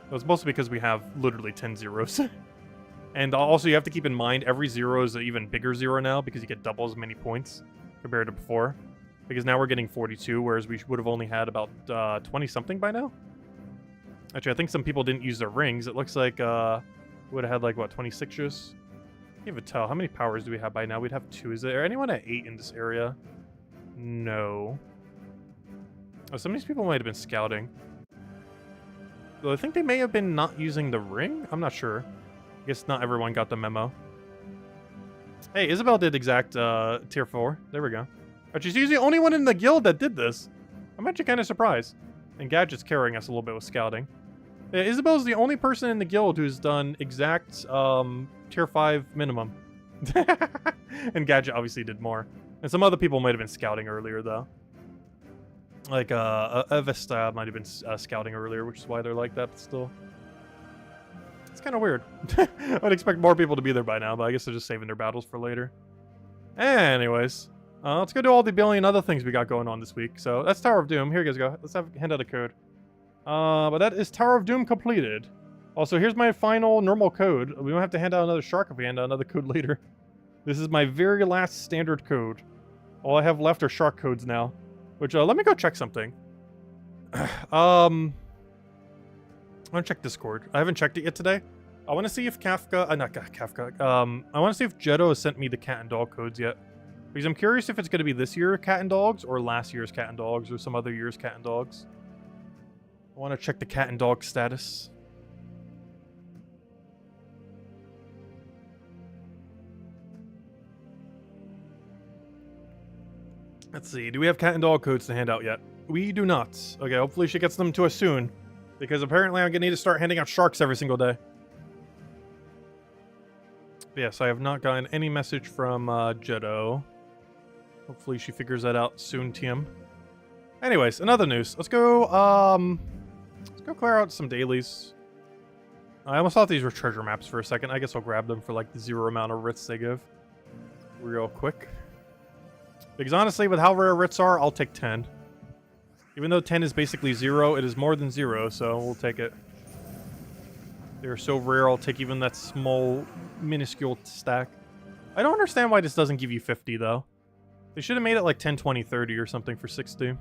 It's mostly because we have literally 10 zeros. And also you have to keep in mind every 0 is an even bigger 0 now because you get double as many points compared to before. Because now we're getting 42, whereas we would have only had about 20-something by now. Actually, I think some people didn't use their rings. It looks like we would have had like, what, 26-ish? Can't even tell. How many powers do we have by now? We'd have 2. Is there anyone at 8 in this area? No. Oh, some of these people might have been scouting. Though I think they may have been not using the ring? I'm not sure. I guess not everyone got the memo. Hey, Isabel did exact tier 4. There we go. But she's the only one in the guild that did this. I'm actually kind of surprised. And Gadget's carrying us a little bit with scouting. Yeah, Isabel's the only person in the guild who's done exact tier 5 minimum. And Gadget obviously did more. And some other people might have been scouting earlier, though. Like, Avesta might have been scouting earlier, which is why they're like that, but still. It's kind of weird. I'd expect more people to be there by now, but I guess they're just saving their battles for later. Anyways, let's go do all the billion other things we got going on this week. So, that's Tower of Doom. Here you guys go. Let's hand out a code. But that is Tower of Doom completed. Also, here's my final normal code. We don't have to hand out another shark if we hand out another code later. This is my very last standard code. All I have left are shark codes now. Which, let me go check something. I want to check Discord. I haven't checked it yet today. I want to see if not Kafka. I want to see if Jetto has sent me the cat and dog codes yet. Because I'm curious if it's going to be this year cat and dogs or last year's cat and dogs or some other year's cat and dogs. I want to check the cat and dog status. Let's see, do we have cat and dog codes to hand out yet? We do not. Okay, hopefully she gets them to us soon. Because apparently I'm going to need to start handing out sharks every single day. But yes, I have not gotten any message from Jetto. Hopefully she figures that out soon, TM. Anyways, another news. Let's go clear out some dailies. I almost thought these were treasure maps for a second. I guess I'll grab them for like the 0 amount of writs they give. Real quick. Because honestly, with how rare writs are, I'll take 10. Even though 10 is basically 0, it is more than 0, so we'll take it. They're so rare, I'll take even that small, minuscule stack. I don't understand why this doesn't give you 50, though. They should have made it like 10, 20, 30 or something for 60.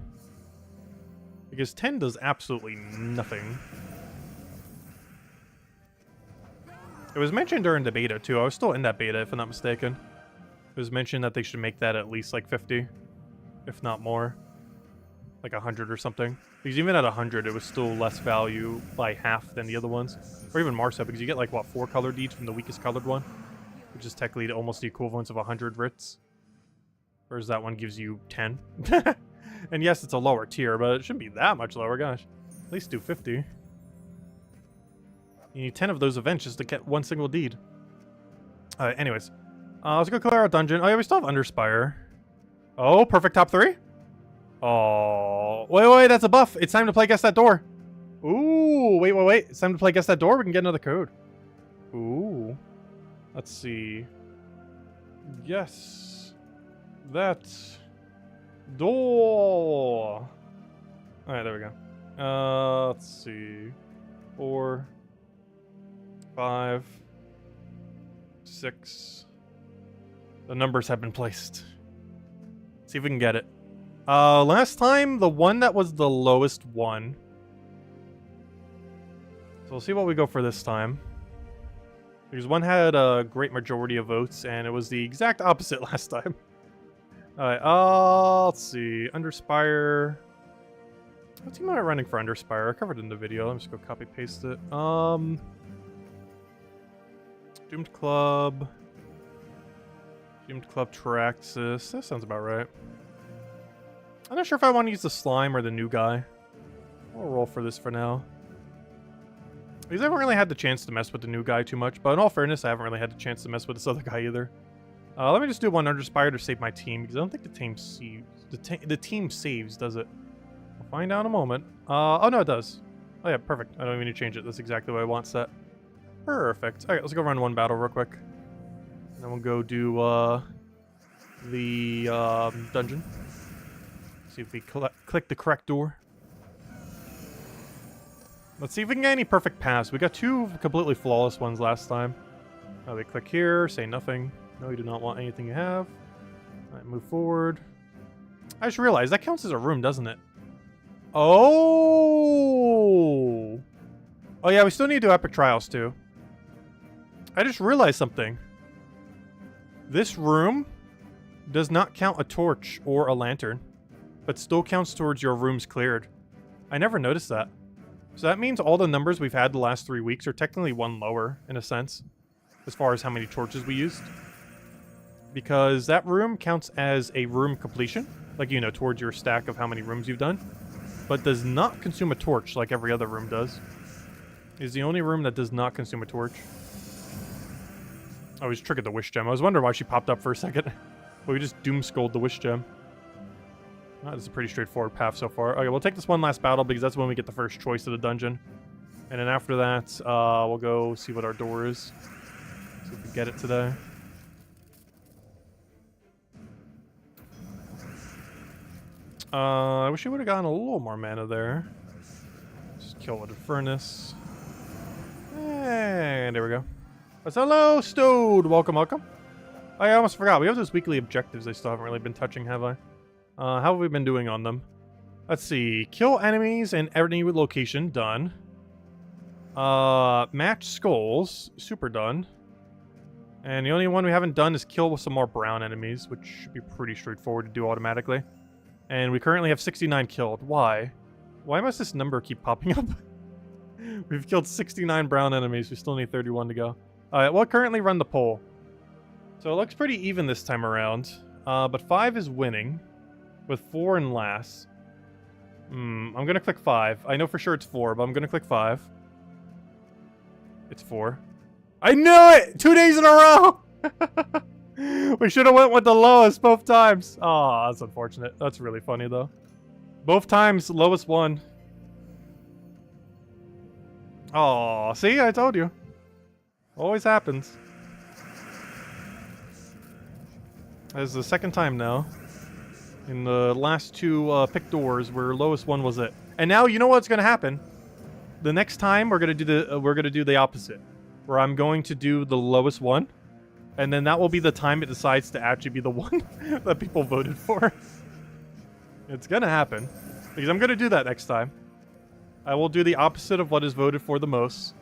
Because 10 does absolutely nothing. It was mentioned during the beta, too. I was still in that beta, if I'm not mistaken. It was mentioned that they should make that at least like 50, if not more. Like 100 or something. Because even at 100, it was still less value by half than the other ones. Or even more so, because you get like, what, 4 color deeds from the weakest colored one? Which is technically almost the equivalent of 100 writs. Whereas that one gives you 10. And yes, it's a lower tier, but it shouldn't be that much lower, gosh. At least do 50. You need 10 of those events just to get one single deed. Anyways. Let's go clear out dungeon. Oh yeah, we still have Underspire. Oh, perfect top 3. Oh, wait, that's a buff. It's time to play Guess That Door. Ooh, wait. It's time to play Guess That Door. We can get another code. Ooh. Let's see. Yes. That door. Alright, there we go. Let's see. 4, 5, 6. The numbers have been placed. Let's see if we can get it. Last time, the one that was the lowest won. So we'll see what we go for this time. Because one had a great majority of votes, and it was the exact opposite last time. Alright, let's see. Underspire. What team am I running for Underspire? I covered it in the video. Let me just go copy-paste it. Doomed Club. Doomed Club Traxxas. That sounds about right. I'm not sure if I want to use the slime or the new guy. I'll roll for this for now. Because I haven't really had the chance to mess with the new guy too much, but in all fairness, I haven't really had the chance to mess with this other guy either. Let me just do one Underspire to save my team, because I don't think the team saves, does it? We'll find out in a moment. Oh no, it does. Oh yeah, perfect. I don't even need to change it. That's exactly what I want set. Perfect. Alright, let's go run one battle real quick. And then we'll go do the dungeon. See if we click the correct door. Let's see if we can get any perfect paths. We got 2 completely flawless ones last time. We click here, say nothing. No, you do not want anything you have. Alright, move forward. I just realized that counts as a room, doesn't it? Oh! Oh yeah, we still need to do Epic Trials too. I just realized something. This room does not count a torch or a lantern, but still counts towards your rooms cleared. I never noticed that. So that means all the numbers we've had the last 3 weeks are technically 1 lower, in a sense, as far as how many torches we used. Because that room counts as a room completion, like, you know, towards your stack of how many rooms you've done, but does not consume a torch like every other room does. It's the only room that does not consume a torch. Oh, we just triggered the Wish Gem. I was wondering why she popped up for a second. But we just doom-skulled the Wish Gem. This is a pretty straightforward path so far. Okay, we'll take this one last battle because that's when we get the first choice of the dungeon. And then after that, we'll go see what our door is. See if we get it today. I wish we would have gotten a little more mana there. Just kill with a furnace. And there we go. Hello, Stowed! Welcome. I almost forgot. We have those weekly objectives I still haven't really been touching, have I? How have we been doing on them? Let's see. Kill enemies in any location. Done. Match skulls. Super done. And the only one we haven't done is kill some more brown enemies, which should be pretty straightforward to do automatically. And we currently have 69 killed. Why? Why must this number keep popping up? We've killed 69 brown enemies. We still need 31 to go. Alright, we'll currently run the poll. So it looks pretty even this time around. But 5 is winning. With 4 in last. I'm gonna click 5. I know for sure it's 4, but I'm gonna click 5. It's 4. I knew it! 2 days in a row! We should have went with the lowest both times. Oh, that's unfortunate. That's really funny, though. Both times, lowest one. Oh, see? I told you. Always happens. This is the second time now. In the last 2 pick doors, where lowest one was it. And now you know what's gonna happen. The next time we're gonna do the opposite, where I'm going to do the lowest one, and then that will be the time it decides to actually be the one that people voted for. It's gonna happen because I'm gonna do that next time. I will do the opposite of what is voted for the most,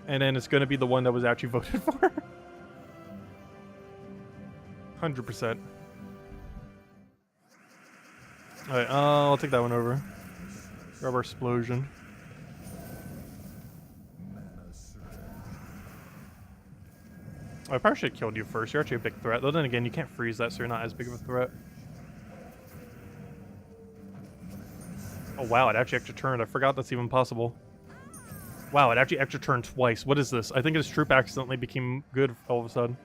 and then it's gonna be the one that was actually voted for. 100%. Alright, I'll take that one over. Grab our explosion. I probably should have killed you first. You're actually a big threat. Though then again, you can't freeze that, so you're not as big of a threat. Oh wow, it actually extra turned. I forgot that's even possible. Wow, it actually extra turned twice. What is this? I think his troop accidentally became good all of a sudden.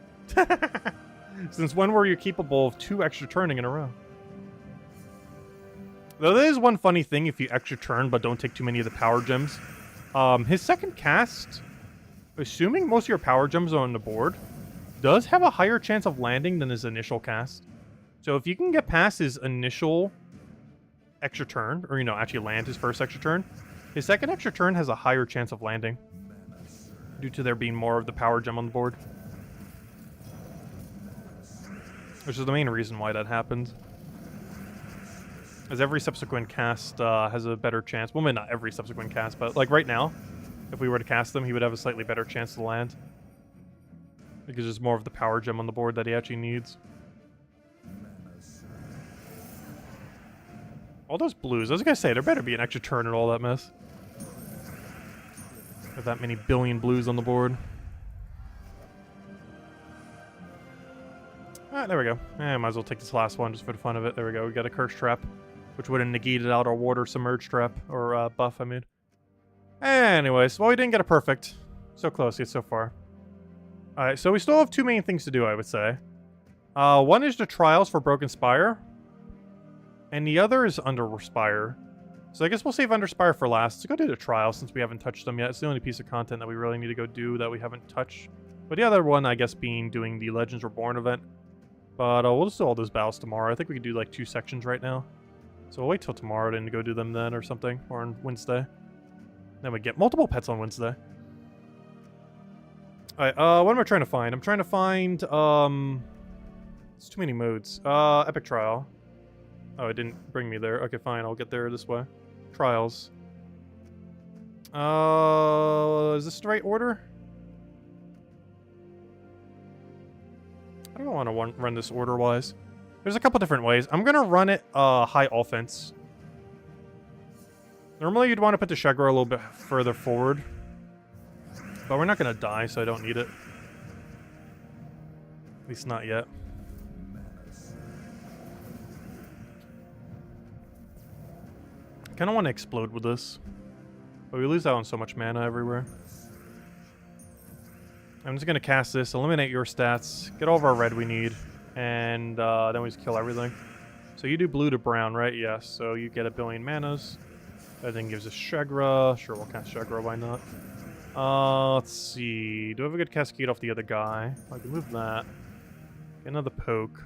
Since when were you capable of 2 extra turning in a row? Though there is one funny thing if you extra turn but don't take too many of the power gems. His second cast, assuming most of your power gems are on the board, does have a higher chance of landing than his initial cast. So if you can get past his initial extra turn, or, you know, actually land his first extra turn, his second extra turn has a higher chance of landing due to there being more of the power gem on the board. Which is the main reason why that happened. As every subsequent cast has a better chance. Well, maybe not every subsequent cast, but like right now, if we were to cast them, he would have a slightly better chance to land. Because there's more of the power gem on the board that he actually needs. All those blues, I was gonna say, there better be an extra turn and all that mess. With that many billion blues on the board. Alright, there we go. Might as well take this last one just for the fun of it. There we go, we got a curse trap, which would have negated out our water submerge trap, or buff, I mean. Anyways, well, we didn't get a perfect. So close, yet so far. Alright, so we still have 2 main things to do, I would say. One is the trials for Broken Spire. And the other is Underspire. So I guess we'll save Underspire for last. Let's go do the trials since we haven't touched them yet. It's the only piece of content that we really need to go do that we haven't touched. But the other one, I guess, being doing the Legends Reborn event. But we'll just do all those battles tomorrow. I think we could do like 2 sections right now. So we'll wait till tomorrow to go do them then or something. Or on Wednesday. Then we get multiple pets on Wednesday. Alright, what am I trying to find? I'm trying to find, it's too many modes. Epic Trial. Oh, it didn't bring me there. Okay, fine, I'll get there this way. Trials. Is this the right order? I don't want to run this order-wise. There's a couple different ways. I'm gonna run it, high offense. Normally, you'd want to put the Shegra a little bit further forward. But we're not going to die, so I don't need it. At least not yet. I kind of want to explode with this. But we lose out on so much mana everywhere. I'm just going to cast this, eliminate your stats, get all of our red we need, and then we just kill everything. So you do blue to brown, right? Yes, so you get 1 billion manas. That then gives us Shegra. Sure, we'll cast Shegra, why not? Let's see. Do I have a good cascade off the other guy? I can move that. Get another poke.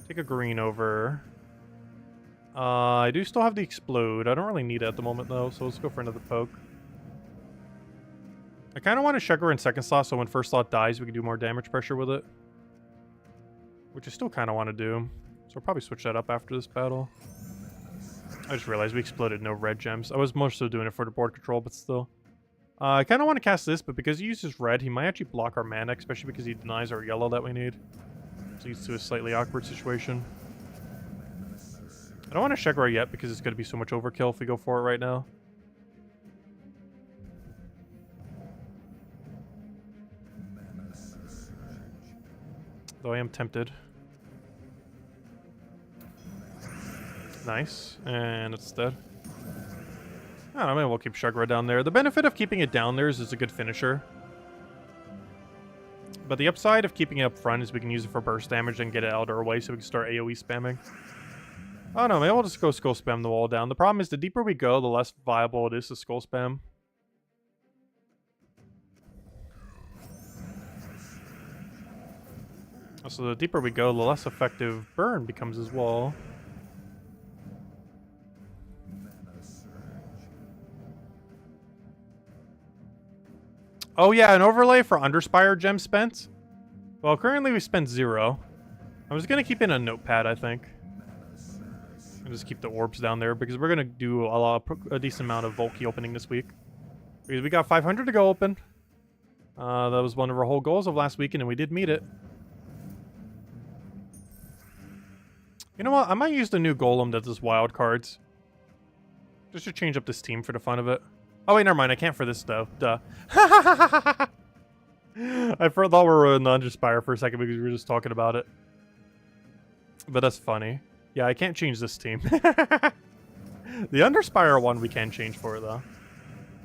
Take a green over. I do still have the explode. I don't really need it at the moment, though, so let's go for another poke. I kind of want a Shegra in second slot, so when first slot dies, we can do more damage pressure with it. Which I still kind of want to do. So we'll probably switch that up after this battle. I just realized we exploded no red gems. I was mostly doing it for the board control, but still. I kind of want to cast this, but because he uses red, he might actually block our mana, especially because he denies our yellow that we need. Which leads to a slightly awkward situation. I don't want to Shegra yet, because it's going to be so much overkill if we go for it right now. Though I am tempted. Nice. And it's dead. I don't know, maybe we'll keep Shegra down there. The benefit of keeping it down there is it's a good finisher. But the upside of keeping it up front is we can use it for burst damage and get it out of our way so we can start AoE spamming. Oh no, maybe we'll just go skull spam the wall down. The problem is the deeper we go, the less viable it is to skull spam. So the deeper we go, the less effective burn becomes as well. Oh yeah, an overlay for Underspire gem spent. Well, currently we spent 0. I was going to keep in a notepad, I think. And just keep the orbs down there, because we're going to do a decent amount of Volky opening this week. Because we got 500 to go open. That was one of our whole goals of last weekend, and we did meet it. You know what? I might use the new golem that does wild cards. Just to change up this team for the fun of it. Oh wait, never mind. I can't for this though. Duh. I thought we were in the Underspire for a second because we were just talking about it. But that's funny. Yeah, I can't change this team. The Underspire one we can change for though.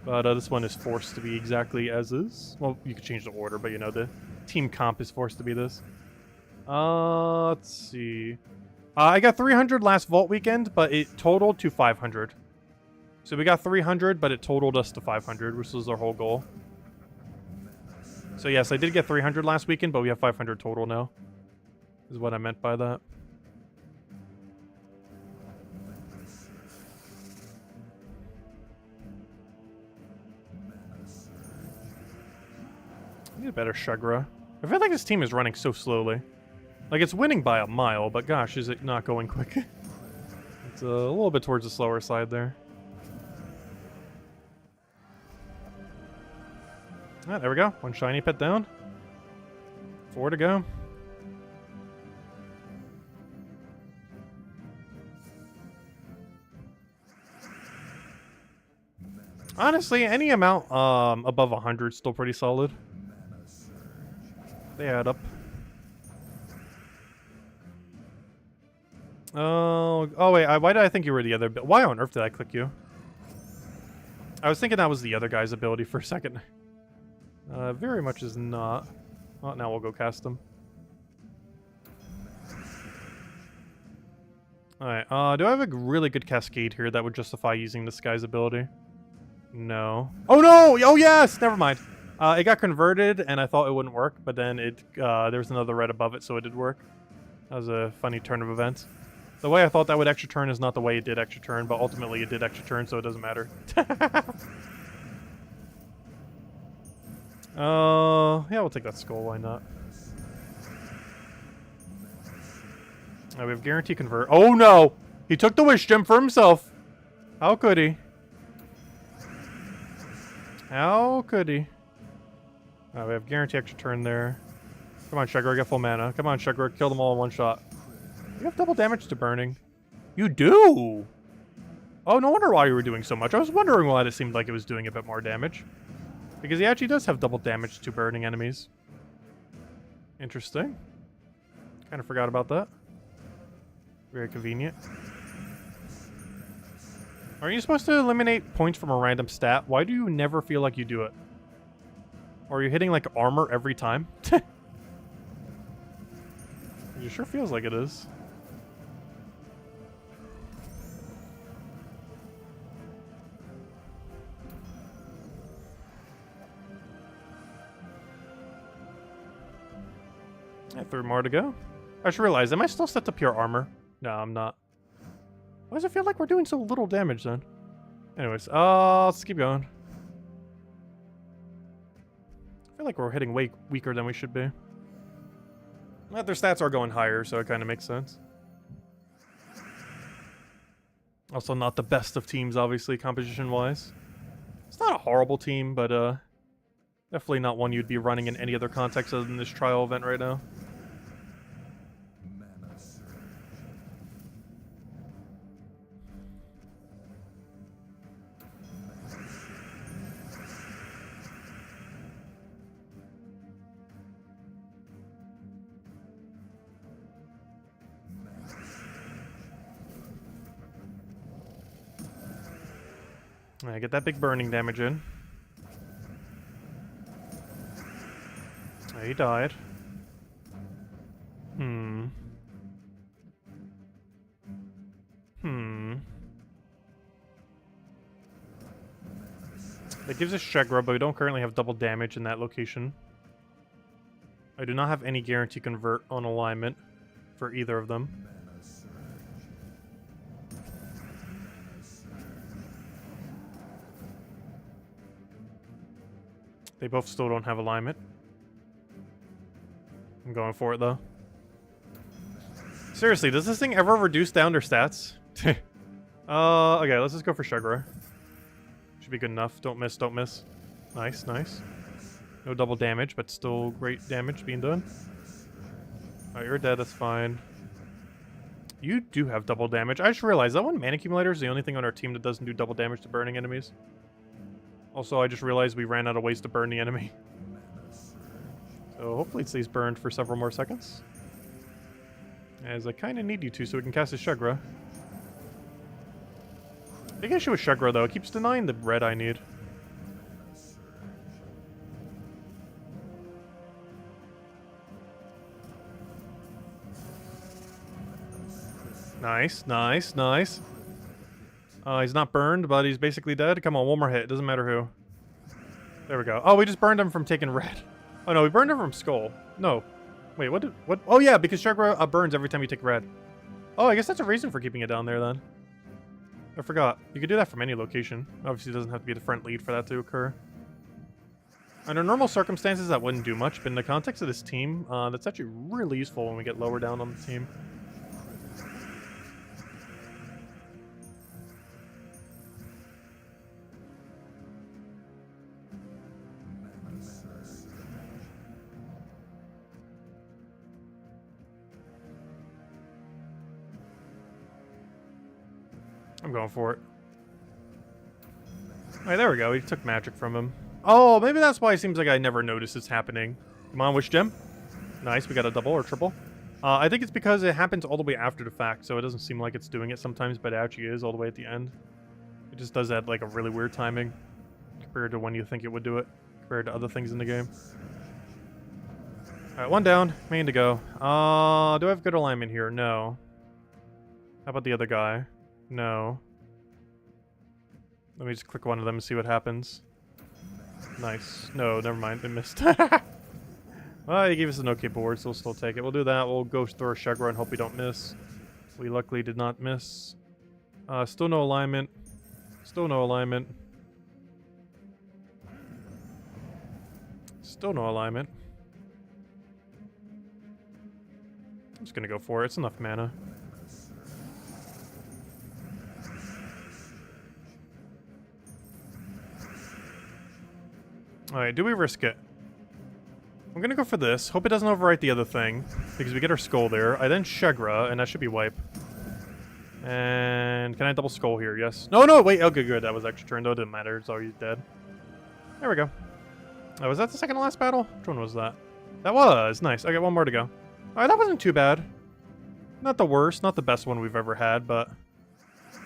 But this one is forced to be exactly as is. Well, you could change the order, but you know, the team comp is forced to be this. Let's see. I got 300 last vault weekend, but it totaled to 500. So we got 300, but it totaled us to 500, which was our whole goal. So yes, I did get 300 last weekend, but we have 500 total now. Is what I meant by that. I need a better Shugra. I feel like this team is running so slowly. Like, it's winning by a mile, but gosh, is it not going quick? It's a little bit towards the slower side there. Ah, there we go. One shiny pet down. 4 to go. Honestly, any amount above 100 is still pretty solid. They add up. Oh wait, why did I think you were the other? Why on earth did I click you? I was thinking that was the other guy's ability for a second. Very much is not. Well, now we'll go cast him. Alright, do I have a really good cascade here that would justify using this guy's ability? No. Oh no! Oh yes! Never mind. It got converted and I thought it wouldn't work, but then there was another red above it, so it did work. That was a funny turn of events. The way I thought that would extra turn is not the way it did extra turn, but ultimately it did extra turn, so it doesn't matter. Yeah, we'll take that skull, why not? We have guarantee convert. Oh no! He took the wish gem for himself! How could he? How could he? We have guarantee extra turn there. Come on, Shugra, get full mana. Come on, Shugra, kill them all in one shot. You have double damage to burning. You do? Oh, no wonder why you were doing so much. I was wondering why it seemed like it was doing a bit more damage. Because he actually does have double damage to burning enemies. Interesting. Kind of forgot about that. Very convenient. Are you supposed to eliminate points from a random stat? Why do you never feel like you do it? Or are you hitting like armor every time? It sure feels like it is. Yeah, 3 more to go. I just realized, am I still set to pure armor? No, I'm not. Why does it feel like we're doing so little damage then? Anyways, let's keep going. I feel like we're hitting way weaker than we should be. But their stats are going higher, so it kind of makes sense. Also not the best of teams, obviously, composition-wise. It's not a horrible team, but definitely not one you'd be running in any other context other than this trial event right now. I get that big burning damage in. He died. That gives us Shugra, but we don't currently have double damage in that location. I do not have any guarantee convert on alignment for either of them. They both still don't have alignment. I'm going for it, though. Seriously, does this thing ever reduce down their stats? Okay, let's just go for Shugra. Should be good enough. Don't miss, don't miss. Nice, nice. No double damage, but still great damage being done. Alright, you're dead, that's fine. You do have double damage. I just realized that one mana accumulator is the only thing on our team that doesn't do double damage to burning enemies. Also, I just realized we ran out of ways to burn the enemy. So hopefully it stays burned for several more seconds. As I kind of need you to so we can cast his Shugra. Big issue with Shugra though, it keeps denying the red I need. Nice, nice, nice. He's not burned, but he's basically dead. Come on, one more hit. Doesn't matter who. There we go. Oh, we just burned him from taking red. Oh, no, we burned him from skull. No. Wait, what? Oh, yeah, because chakra burns every time you take red. Oh, I guess that's a reason for keeping it down there, then. I forgot. You could do that from any location. Obviously, it doesn't have to be the front lead for that to occur. Under normal circumstances, that wouldn't do much, but in the context of this team, that's actually really useful when we get lower down on the team. I'm going for it. Alright, there we go. He took magic from him. Oh, maybe that's why it seems like I never noticed this happening. Come on, wish gem. Nice, we got a double or triple. I think it's because it happens all the way after the fact, so it doesn't seem like it's doing it sometimes, but it actually is all the way at the end. It just does that like a really weird timing compared to when you think it would do it, compared to other things in the game. Alright, one down, main to go. Do I have good alignment here? No. How about the other guy? No. Let me just click one of them and see what happens. Nice. No, never mind. They missed. Well, he gave us an okay board, so we'll still take it. We'll do that. We'll go through a Shagra and hope we don't miss. We luckily did not miss. Still no alignment. Still no alignment. Still no alignment. I'm just gonna go for it. It's enough mana. Alright, do we risk it? I'm gonna go for this. Hope it doesn't overwrite the other thing, because we get our skull there. I then Shagra, and that should be wipe. And can I double skull here? Yes. No, no, wait. Okay, good. That was extra turn, though. It didn't matter. It's already dead. There we go. Oh, was that the second to last battle? Which one was that? That was. Nice. I got one more to go. Alright, that wasn't too bad. Not the worst, not the best one we've ever had, but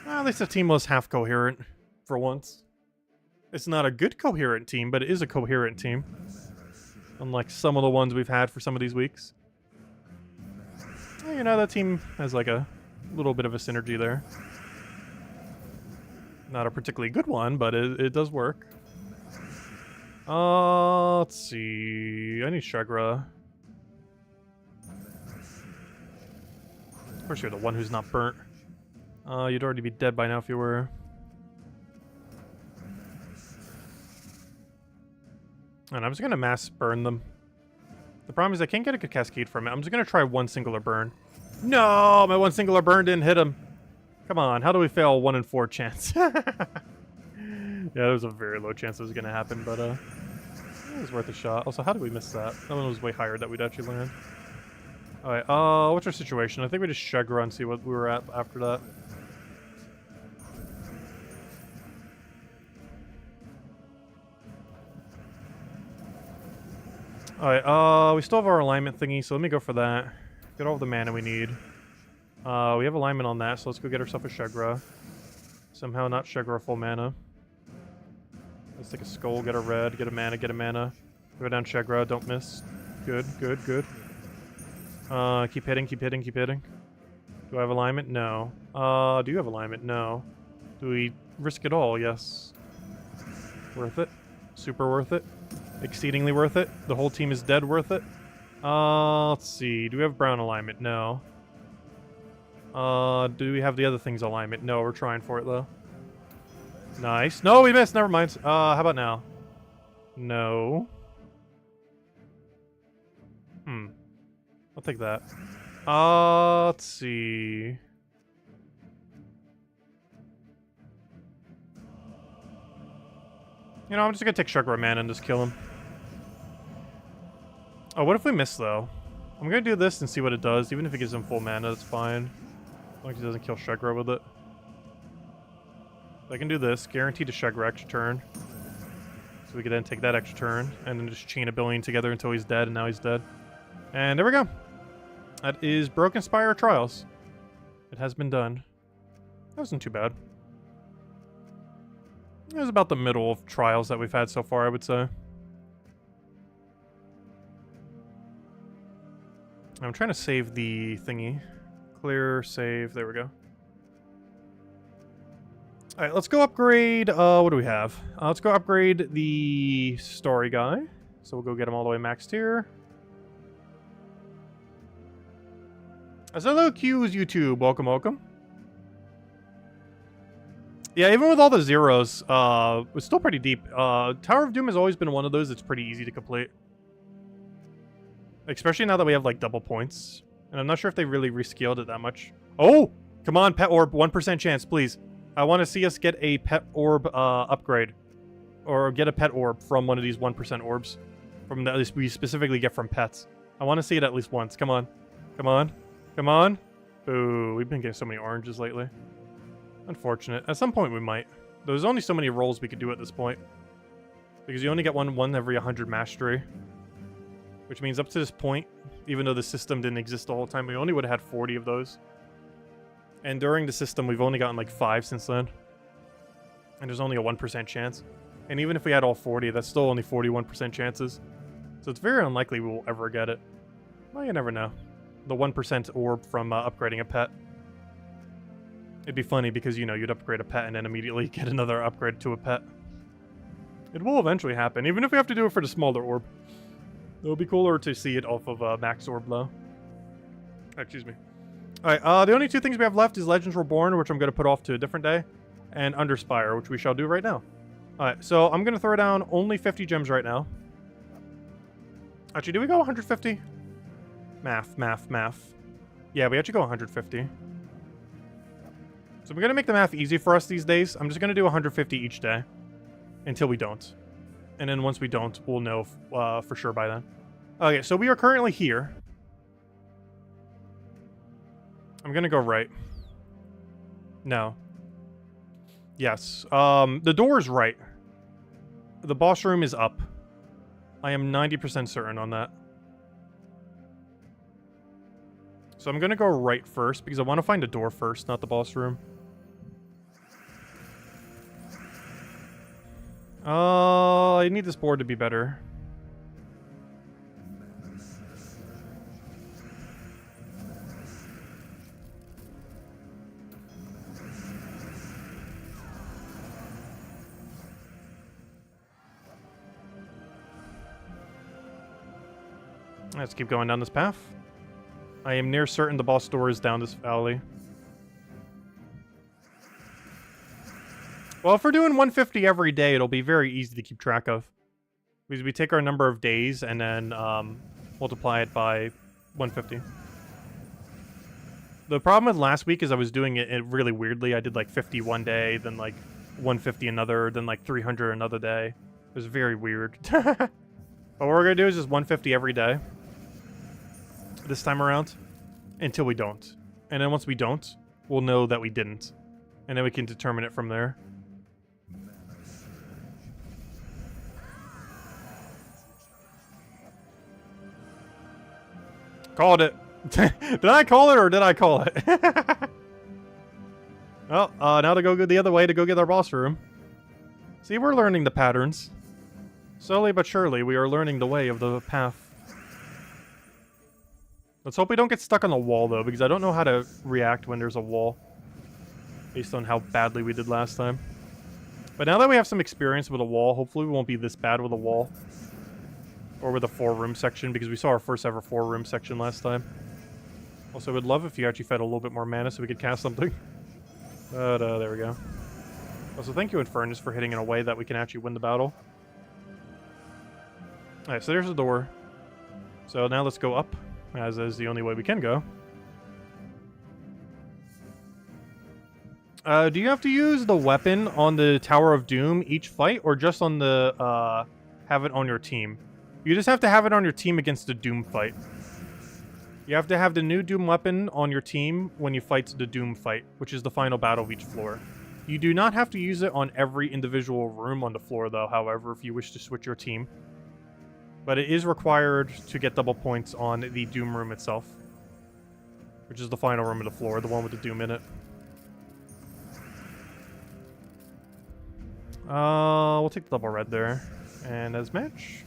at least the team was half coherent for once. It's not a good coherent team, but it is a coherent team. Unlike some of the ones we've had for some of these weeks. You know, that team has like a little bit of a synergy there. Not a particularly good one, but it does work. Let's see. I need Shagra. Of course, you're the one who's not burnt. You'd already be dead by now if you were. And I'm just gonna mass burn them. The problem is I can't get a good cascade from it. I'm just gonna try one singular burn. No, my one singular burn didn't hit him. Come on, how do we fail 1 in 4 chance? Yeah, there was a very low chance it was gonna happen, but it was worth a shot. Also, how did we miss that? That one was way higher that we'd actually land. Alright, what's our situation? I think we just Shagra and see what we were at after that. Alright, we still have our alignment thingy, so let me go for that. Get all the mana we need. We have alignment on that, so let's go get ourselves a Shagra. Somehow not Shagra full mana. Let's take a skull, get a red, get a mana, get a mana. Go down Shagra, don't miss. Good, good, good. Keep hitting, keep hitting, keep hitting. Do I have alignment? No. Do you have alignment? No. Do we risk it all? Yes. Worth it. Super worth it. Exceedingly worth it. The whole team is dead worth it. Let's see. Do we have brown alignment? No. Do we have the other things alignment? No, we're trying for it though. Nice. No, we missed. Never mind. How about now? No. I'll take that. Let's see. You know, I'm just gonna take Shagra mana and just kill him. Oh, what if we miss, though? I'm gonna do this and see what it does. Even if it gives him full mana, that's fine. As long as he doesn't kill Shagra with it. I can do this. Guaranteed to Shagra extra turn. So we can then take that extra turn and then just chain a billion together until he's dead, and now he's dead. And there we go. That is Broken Spire Trials. It has been done. That wasn't too bad. It was about the middle of trials that we've had so far, I would say. I'm trying to save the thingy. clear, save. There we go. All right, let's go upgrade. What do we have? Let's go upgrade the story guy. So we'll go get him all the way maxed here. Hello, Q's YouTube. Welcome, welcome. Yeah, even with all the zeros, it's still pretty deep. Tower of Doom has always been one of those that's pretty easy to complete. Especially now that we have, like, double points. And I'm not sure if they really rescaled it that much. Oh! Come on, Pet Orb. 1% chance, please. I want to see us get a Pet Orb upgrade. Or get a Pet Orb from one of these 1% orbs. From that we specifically get from pets. I want to see it at least once. Come on. Come on. Come on. Ooh, we've been getting so many oranges lately. Unfortunate. At some point we might. There's only so many rolls we could do at this point. Because you only get one every 100 mastery. Which means up to this point, even though the system didn't exist the whole time, we only would have had 40 of those. And during the system, we've only gotten like 5 since then. And there's only a 1% chance. And even if we had all 40, that's still only 41% chances. So it's very unlikely we will ever get it. Well, you never know. The 1% orb from upgrading a pet. It'd be funny because, you know, you'd upgrade a pet and then immediately get another upgrade to a pet. It will eventually happen, even if we have to do it for the smaller orb. It would be cooler to see it off of max orb, though. Excuse me. Alright, the only two things we have left is Legends Reborn, which I'm going to put off to a different day, and Underspire, which we shall do right now. Alright, so I'm going to throw down only 50 gems right now. Actually, do we go 150? Math. Yeah, we actually go 150. So we're going to make the math easy for us these days. I'm just going to do 150 each day. Until we don't. And then once we don't, we'll know for sure by then. Okay, so we are currently here. I'm going to go right. No. Yes. The door is right. The boss room is up. I am 90% certain on that. So I'm going to go right first, because I want to find a door first, not the boss room. I need this board to be better. Let's keep going down this path. I am near certain the boss door is down this valley. Well, if we're doing 150 every day, it'll be very easy to keep track of. Because we take our number of days and then multiply it by 150. The problem with last week is I was doing it really weirdly. I did like 50 one day, then like 150 another, then like 300 another day. It was very weird. But what we're going to do is just 150 every day. This time around. Until we don't. And then once we don't, we'll know that we didn't. And then we can determine it from there. Called it. Did I call it or did I call it? Well, now to go the other way to go get our boss room. See, we're learning the patterns. Slowly but surely, we are learning the way of the path. Let's hope we don't get stuck on the wall, though, because I don't know how to react when there's a wall. Based on how badly we did last time. But now that we have some experience with a wall, hopefully we won't be this bad with a wall. Or with a 4-room section, because we saw our first ever 4-room section last time. Also, I would love if you actually fed a little bit more mana so we could cast something. But, there we go. Also, thank you, Infernus, for hitting in a way that we can actually win the battle. Alright, so there's the door. So now let's go up, as is the only way we can go. Do you have to use the weapon on the Tower of Doom each fight, or just on the, have it on your team? You just have to have it on your team against the Doom fight. You have to have the new Doom weapon on your team when you fight the Doom fight, which is the final battle of each floor. You do not have to use it on every individual room on the floor, though, however, if you wish to switch your team. But it is required to get double points on the Doom room itself. Which is the final room of the floor, the one with the Doom in it. We'll take the double red there. And as match.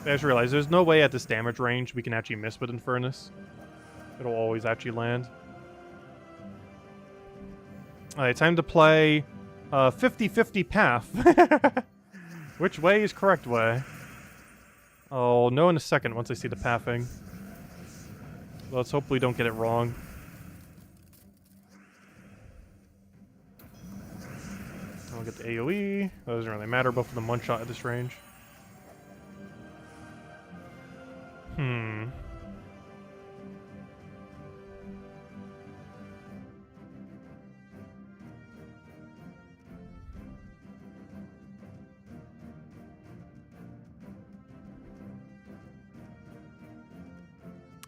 I just realized there's no way at this damage range we can actually miss with Infernus. It'll always actually land. Alright, time to play 50-50 path. Which way is correct way? I'll know in a second once I see the pathing. Let's hope we don't get it wrong. I'll get the AoE. That doesn't really matter, both of them one shot at this range.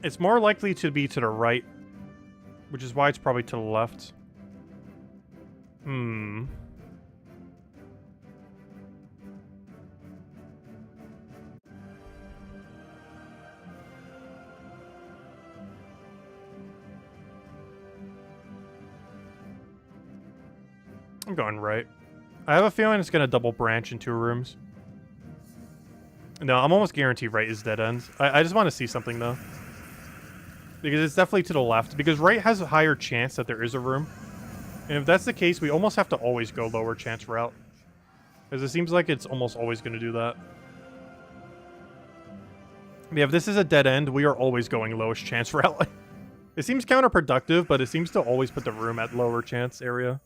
It's more likely to be to the right, which is why it's probably to the left. I'm going right. I have a feeling it's going to double branch in 2 rooms. No, I'm almost guaranteed right is dead end. I just want to see something, though. Because it's definitely to the left. Because right has a higher chance that there is a room. And if that's the case, we almost have to always go lower chance route. Because it seems like it's almost always going to do that. Yeah, if this is a dead end, we are always going lowest chance route. It seems counterproductive, but it seems to always put the room at lower chance area.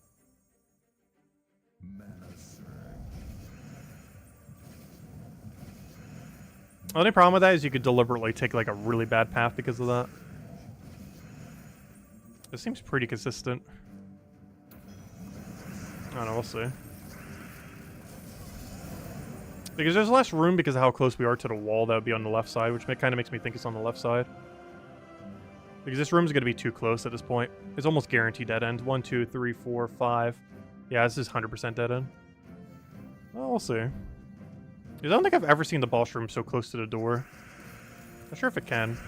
The only problem with that is you could deliberately take like a really bad path because of that. It seems pretty consistent. I don't know, we'll see. Because there's less room because of how close we are to the wall that would be on the left side, which kind of makes me think it's on the left side. Because this room's going to be too close at this point. It's almost guaranteed dead end. 1, 2, 3, 4, 5. Yeah, this is 100% dead end. Well, we'll see. I don't think I've ever seen the boss room so close to the door. Not sure if it can.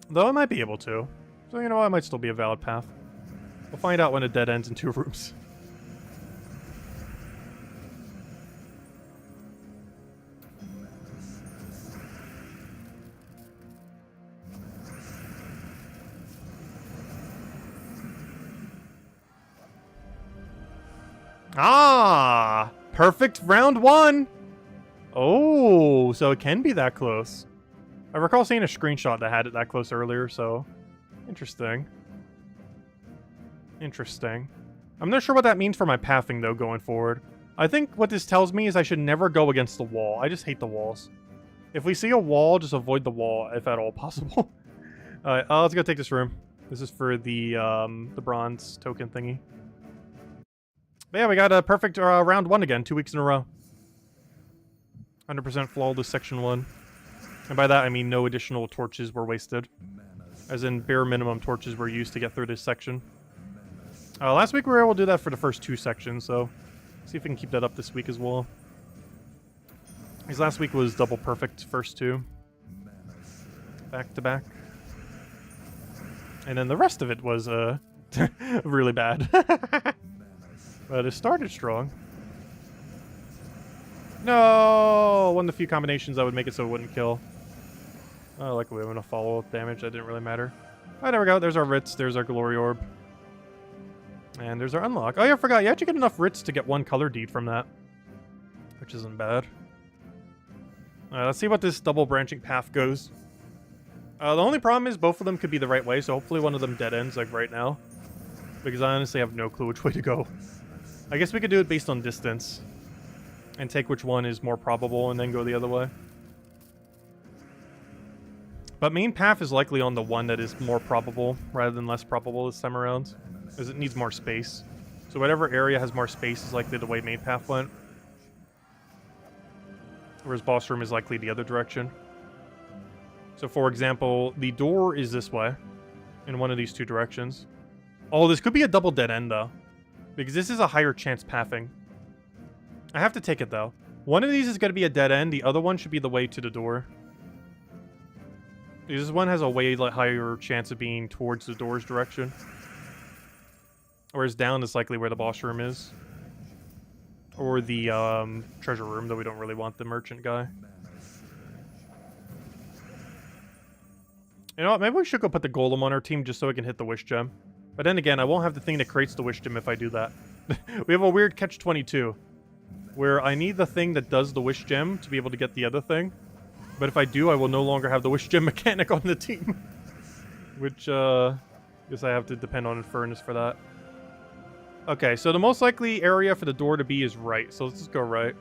Though I might be able to. So, you know, it might still be a valid path. We'll find out when it dead ends in 2 rooms. Ah! Perfect round 1! Oh, so it can be that close. I recall seeing a screenshot that had it that close earlier, so... Interesting. Interesting. I'm not sure what that means for my pathing, though, going forward. I think what this tells me is I should never go against the wall. I just hate the walls. If we see a wall, just avoid the wall, if at all possible. Alright, let's go take this room. This is for the bronze token thingy. But yeah, we got a perfect round 1 again, 2 weeks in a row. 100% flawless section 1. And by that, I mean no additional torches were wasted. As in, bare minimum torches were used to get through this section. Last week we were able to do that for the first 2 sections, so... see if we can keep that up this week as well. Because last week was double perfect, first 2. Back to back. And then the rest of it was, really bad. But it started strong. No! One of the few combinations that would make it so it wouldn't kill. Oh, luckily we have enough follow-up damage, that didn't really matter. Oh, there we go. There's our Ritz, there's our Glory Orb. And there's our unlock. Oh yeah, I forgot. You actually get enough Ritz to get 1 color deed from that. Which isn't bad. Alright, let's see what this double branching path goes. The only problem is both of them could be the right way, so hopefully one of them dead ends, like right now. Because I honestly have no clue which way to go. I guess we could do it based on distance. And take which one is more probable and then go the other way. But main path is likely on the one that is more probable, rather than less probable this time around. Because it needs more space. So whatever area has more space is likely the way main path went. Whereas boss room is likely the other direction. So for example, the door is this way. In one of these 2 directions. Oh, this could be a double dead end though. Because this is a higher chance pathing. I have to take it though. One of these is going to be a dead end, the other one should be the way to the door. This one has a way higher chance of being towards the door's direction. Whereas down is likely where the boss room is. Or the treasure room, though we don't really want the merchant guy. You know what? Maybe we should go put the golem on our team just so we can hit the wish gem. But then again, I won't have the thing that creates the wish gem if I do that. We have a weird catch-22, where I need the thing that does the wish gem to be able to get the other thing. But if I do, I will no longer have the wish gem mechanic on the team. Which, guess I have to depend on Infernus for that. Okay, so the most likely area for the door to be is right, so let's just go right.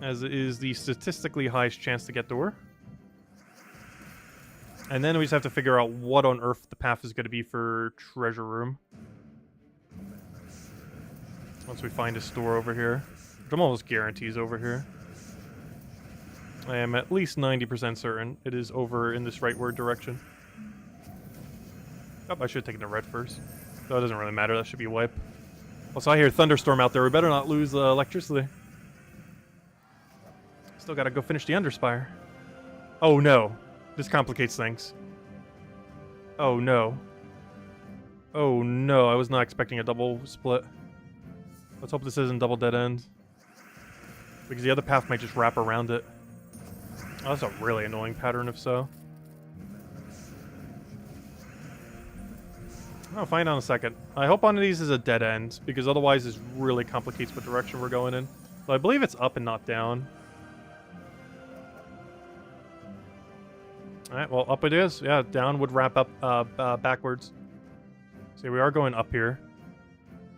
As it is the statistically highest chance to get door. And then we just have to figure out what on earth the path is going to be for treasure room. Once we find a store over here. Which I'm almost guarantees over here. I am at least 90% certain it is over in this rightward direction. Oh, I should have taken the red first. Though it doesn't really matter, that should be a wipe. Also, I hear thunderstorm out there. We better not lose electricity. Still gotta go finish the Underspire. Oh no. This complicates things. Oh no. Oh no, I was not expecting a double split. Let's hope this isn't double dead end. Because the other path might just wrap around it. Oh, that's a really annoying pattern if so. I'll find out in a second. I hope one of these is a dead end, because otherwise this really complicates what direction we're going in. So I believe it's up and not down. Alright, well, up it is. Yeah, down would wrap up backwards. See, we are going up here.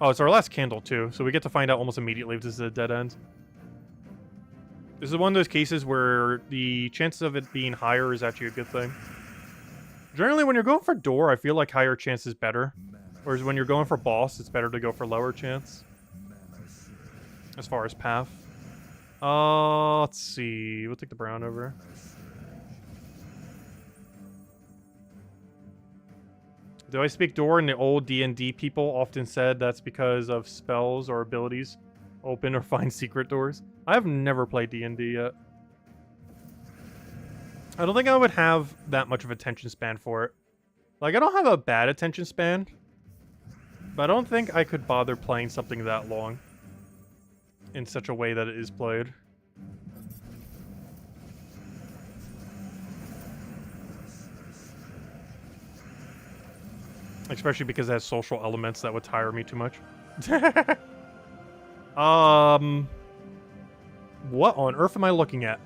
Oh, it's our last candle, too, so we get to find out almost immediately if this is a dead end. This is one of those cases where the chances of it being higher is actually a good thing. Generally, when you're going for door, I feel like higher chance is better. Whereas when you're going for boss, it's better to go for lower chance. As far as path. Let's see. We'll take the brown over. Do I speak door? And the old D&D people often said that's because of spells or abilities. Open or find secret doors. I have never played D&D yet. I don't think I would have that much of attention span for it. Like, I don't have a bad attention span. But I don't think I could bother playing something that long. In such a way that it is played. Especially because it has social elements that would tire me too much. What on earth am I looking at?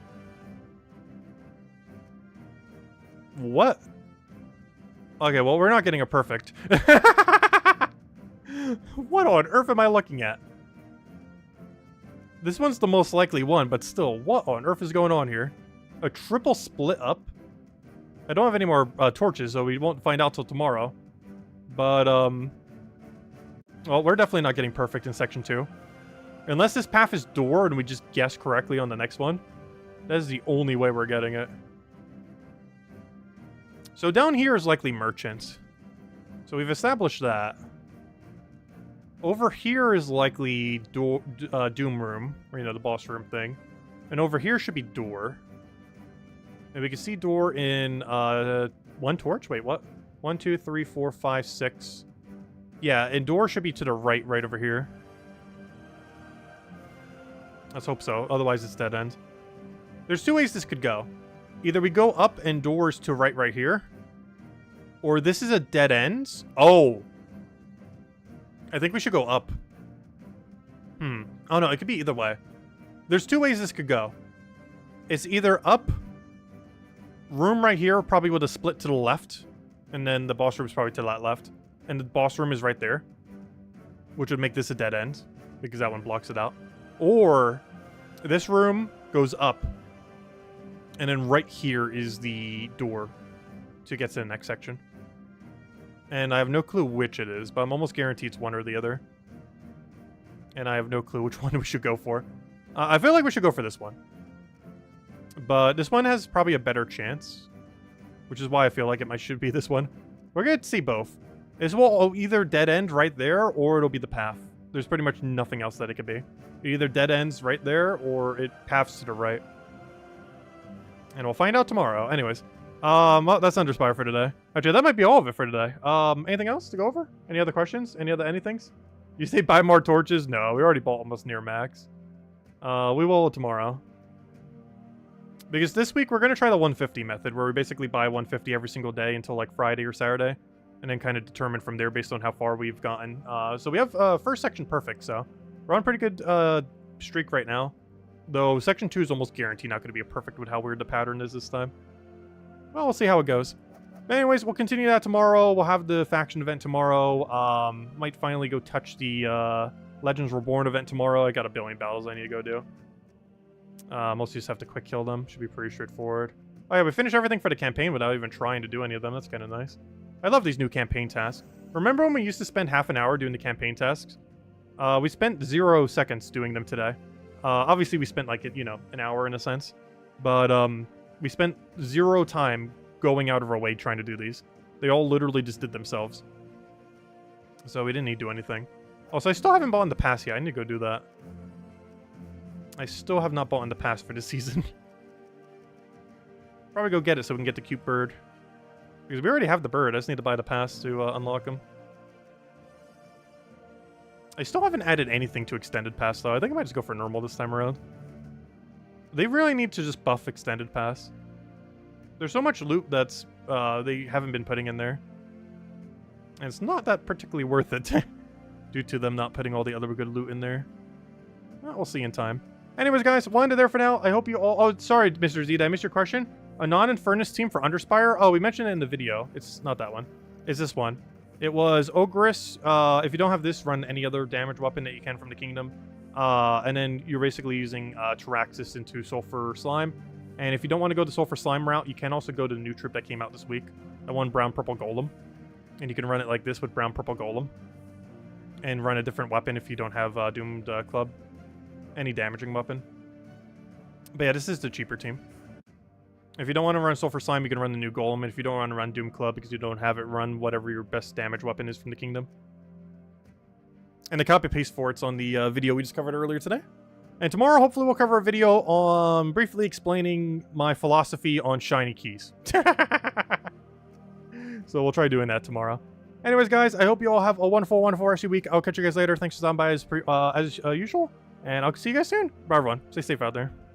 What? Okay, well, we're not getting a perfect. What on earth am I looking at? This one's the most likely one, but still, what on earth is going on here? A triple split up? I don't have any more torches, so we won't find out till tomorrow. But, well, we're definitely not getting perfect in section 2. Unless this path is door and we just guess correctly on the next one. That is the only way we're getting it. So down here is likely merchant. So we've established that. Over here is likely doom room, or, you know, the boss room thing. And over here should be door. And we can see door in one torch. Wait, what? 1, 2, 3, 4, 5, 6. Yeah, and door should be to the right over here. Let's hope so. Otherwise, it's dead end. There's two ways this could go. Either we go up and doors to right here. Or this is a dead end. Oh. I think we should go up. Oh, no. It could be either way. There's two ways this could go. It's either up. Room right here, probably with a split to the left. And then the boss room is probably to that left. And the boss room is right there. Which would make this a dead end. Because that one blocks it out. Or this room goes up. And then right here is the door to get to the next section. And I have no clue which it is, but I'm almost guaranteed it's one or the other. And I have no clue which one we should go for. I feel like we should go for this one. But this one has probably a better chance. Which is why I feel like should be this one. We're going to see both. This will either dead end right there, or it'll be the path. There's pretty much nothing else that it could be. It either dead ends right there, or it paths to the right. And we'll find out tomorrow. Anyways. Well, that's Underspire for today. Actually, that might be all of it for today. Anything else to go over? Any other questions? Any other anythings? You say buy more torches? No, we already bought almost near max. We will tomorrow. Because this week we're going to try the 150 method, where we basically buy 150 every single day until like Friday or Saturday, and then kind of determine from there based on how far we've gotten. So we have first section perfect, so we're on a pretty good streak right now. Though section 2 is almost guaranteed not going to be a perfect with how weird the pattern is this time. Well, we'll see how it goes. But anyways, we'll continue that tomorrow. We'll have the faction event tomorrow. Might finally go touch the Legends Reborn event tomorrow. I got a billion battles I need to go do. Mostly just have to quick kill them. Should be pretty straightforward. Oh yeah, we finished everything for the campaign without even trying to do any of them. That's kind of nice. I love these new campaign tasks. Remember when we used to spend half an hour doing the campaign tasks? We spent 0 seconds doing them today. Obviously we spent like, you know, an hour in a sense. But we spent 0 time going out of our way trying to do these. They all literally just did themselves. So we didn't need to do anything. Also, I still haven't bought in the pass yet. I need to go do that. I still have not bought in the pass for this season. Probably go get it so we can get the cute bird. Because we already have the bird. I just need to buy the pass to unlock him. I still haven't added anything to Extended Pass, though. I think I might just go for normal this time around. They really need to just buff Extended Pass. There's so much loot that's they haven't been putting in there. And it's not that particularly worth it. Due to them not putting all the other good loot in there. Well, we'll see in time. Anyways, guys, we'll end it there for now. I hope you all... Oh, sorry, Mr. Z, did I miss your question? A non-Infernus team for Underspire? Oh, we mentioned it in the video. It's not that one. It's this one. It was Ogress. If you don't have this, run any other damage weapon that you can from the kingdom. And then you're basically using Tyraxis into Sulfur Slime. And if you don't want to go the Sulfur Slime route, you can also go to the new trip that came out this week. The one Brown Purple Golem. And you can run it like this with Brown Purple Golem. And run a different weapon if you don't have Doomed Club. Any damaging weapon. But yeah, this is the cheaper team. If you don't want to run Sulfur Slime, you can run the new Golem. And if you don't want to run Doom Club because you don't have it, run whatever your best damage weapon is from the kingdom. And the copy-paste for it's on the video we just covered earlier today. And tomorrow, hopefully, we'll cover a video on briefly explaining my philosophy on shiny keys. So we'll try doing that tomorrow. Anyways, guys, I hope you all have a wonderful, wonderful rest of your week. I'll catch you guys later. Thanks for stopping by as usual. And I'll see you guys soon. Bye, everyone. Stay safe out there.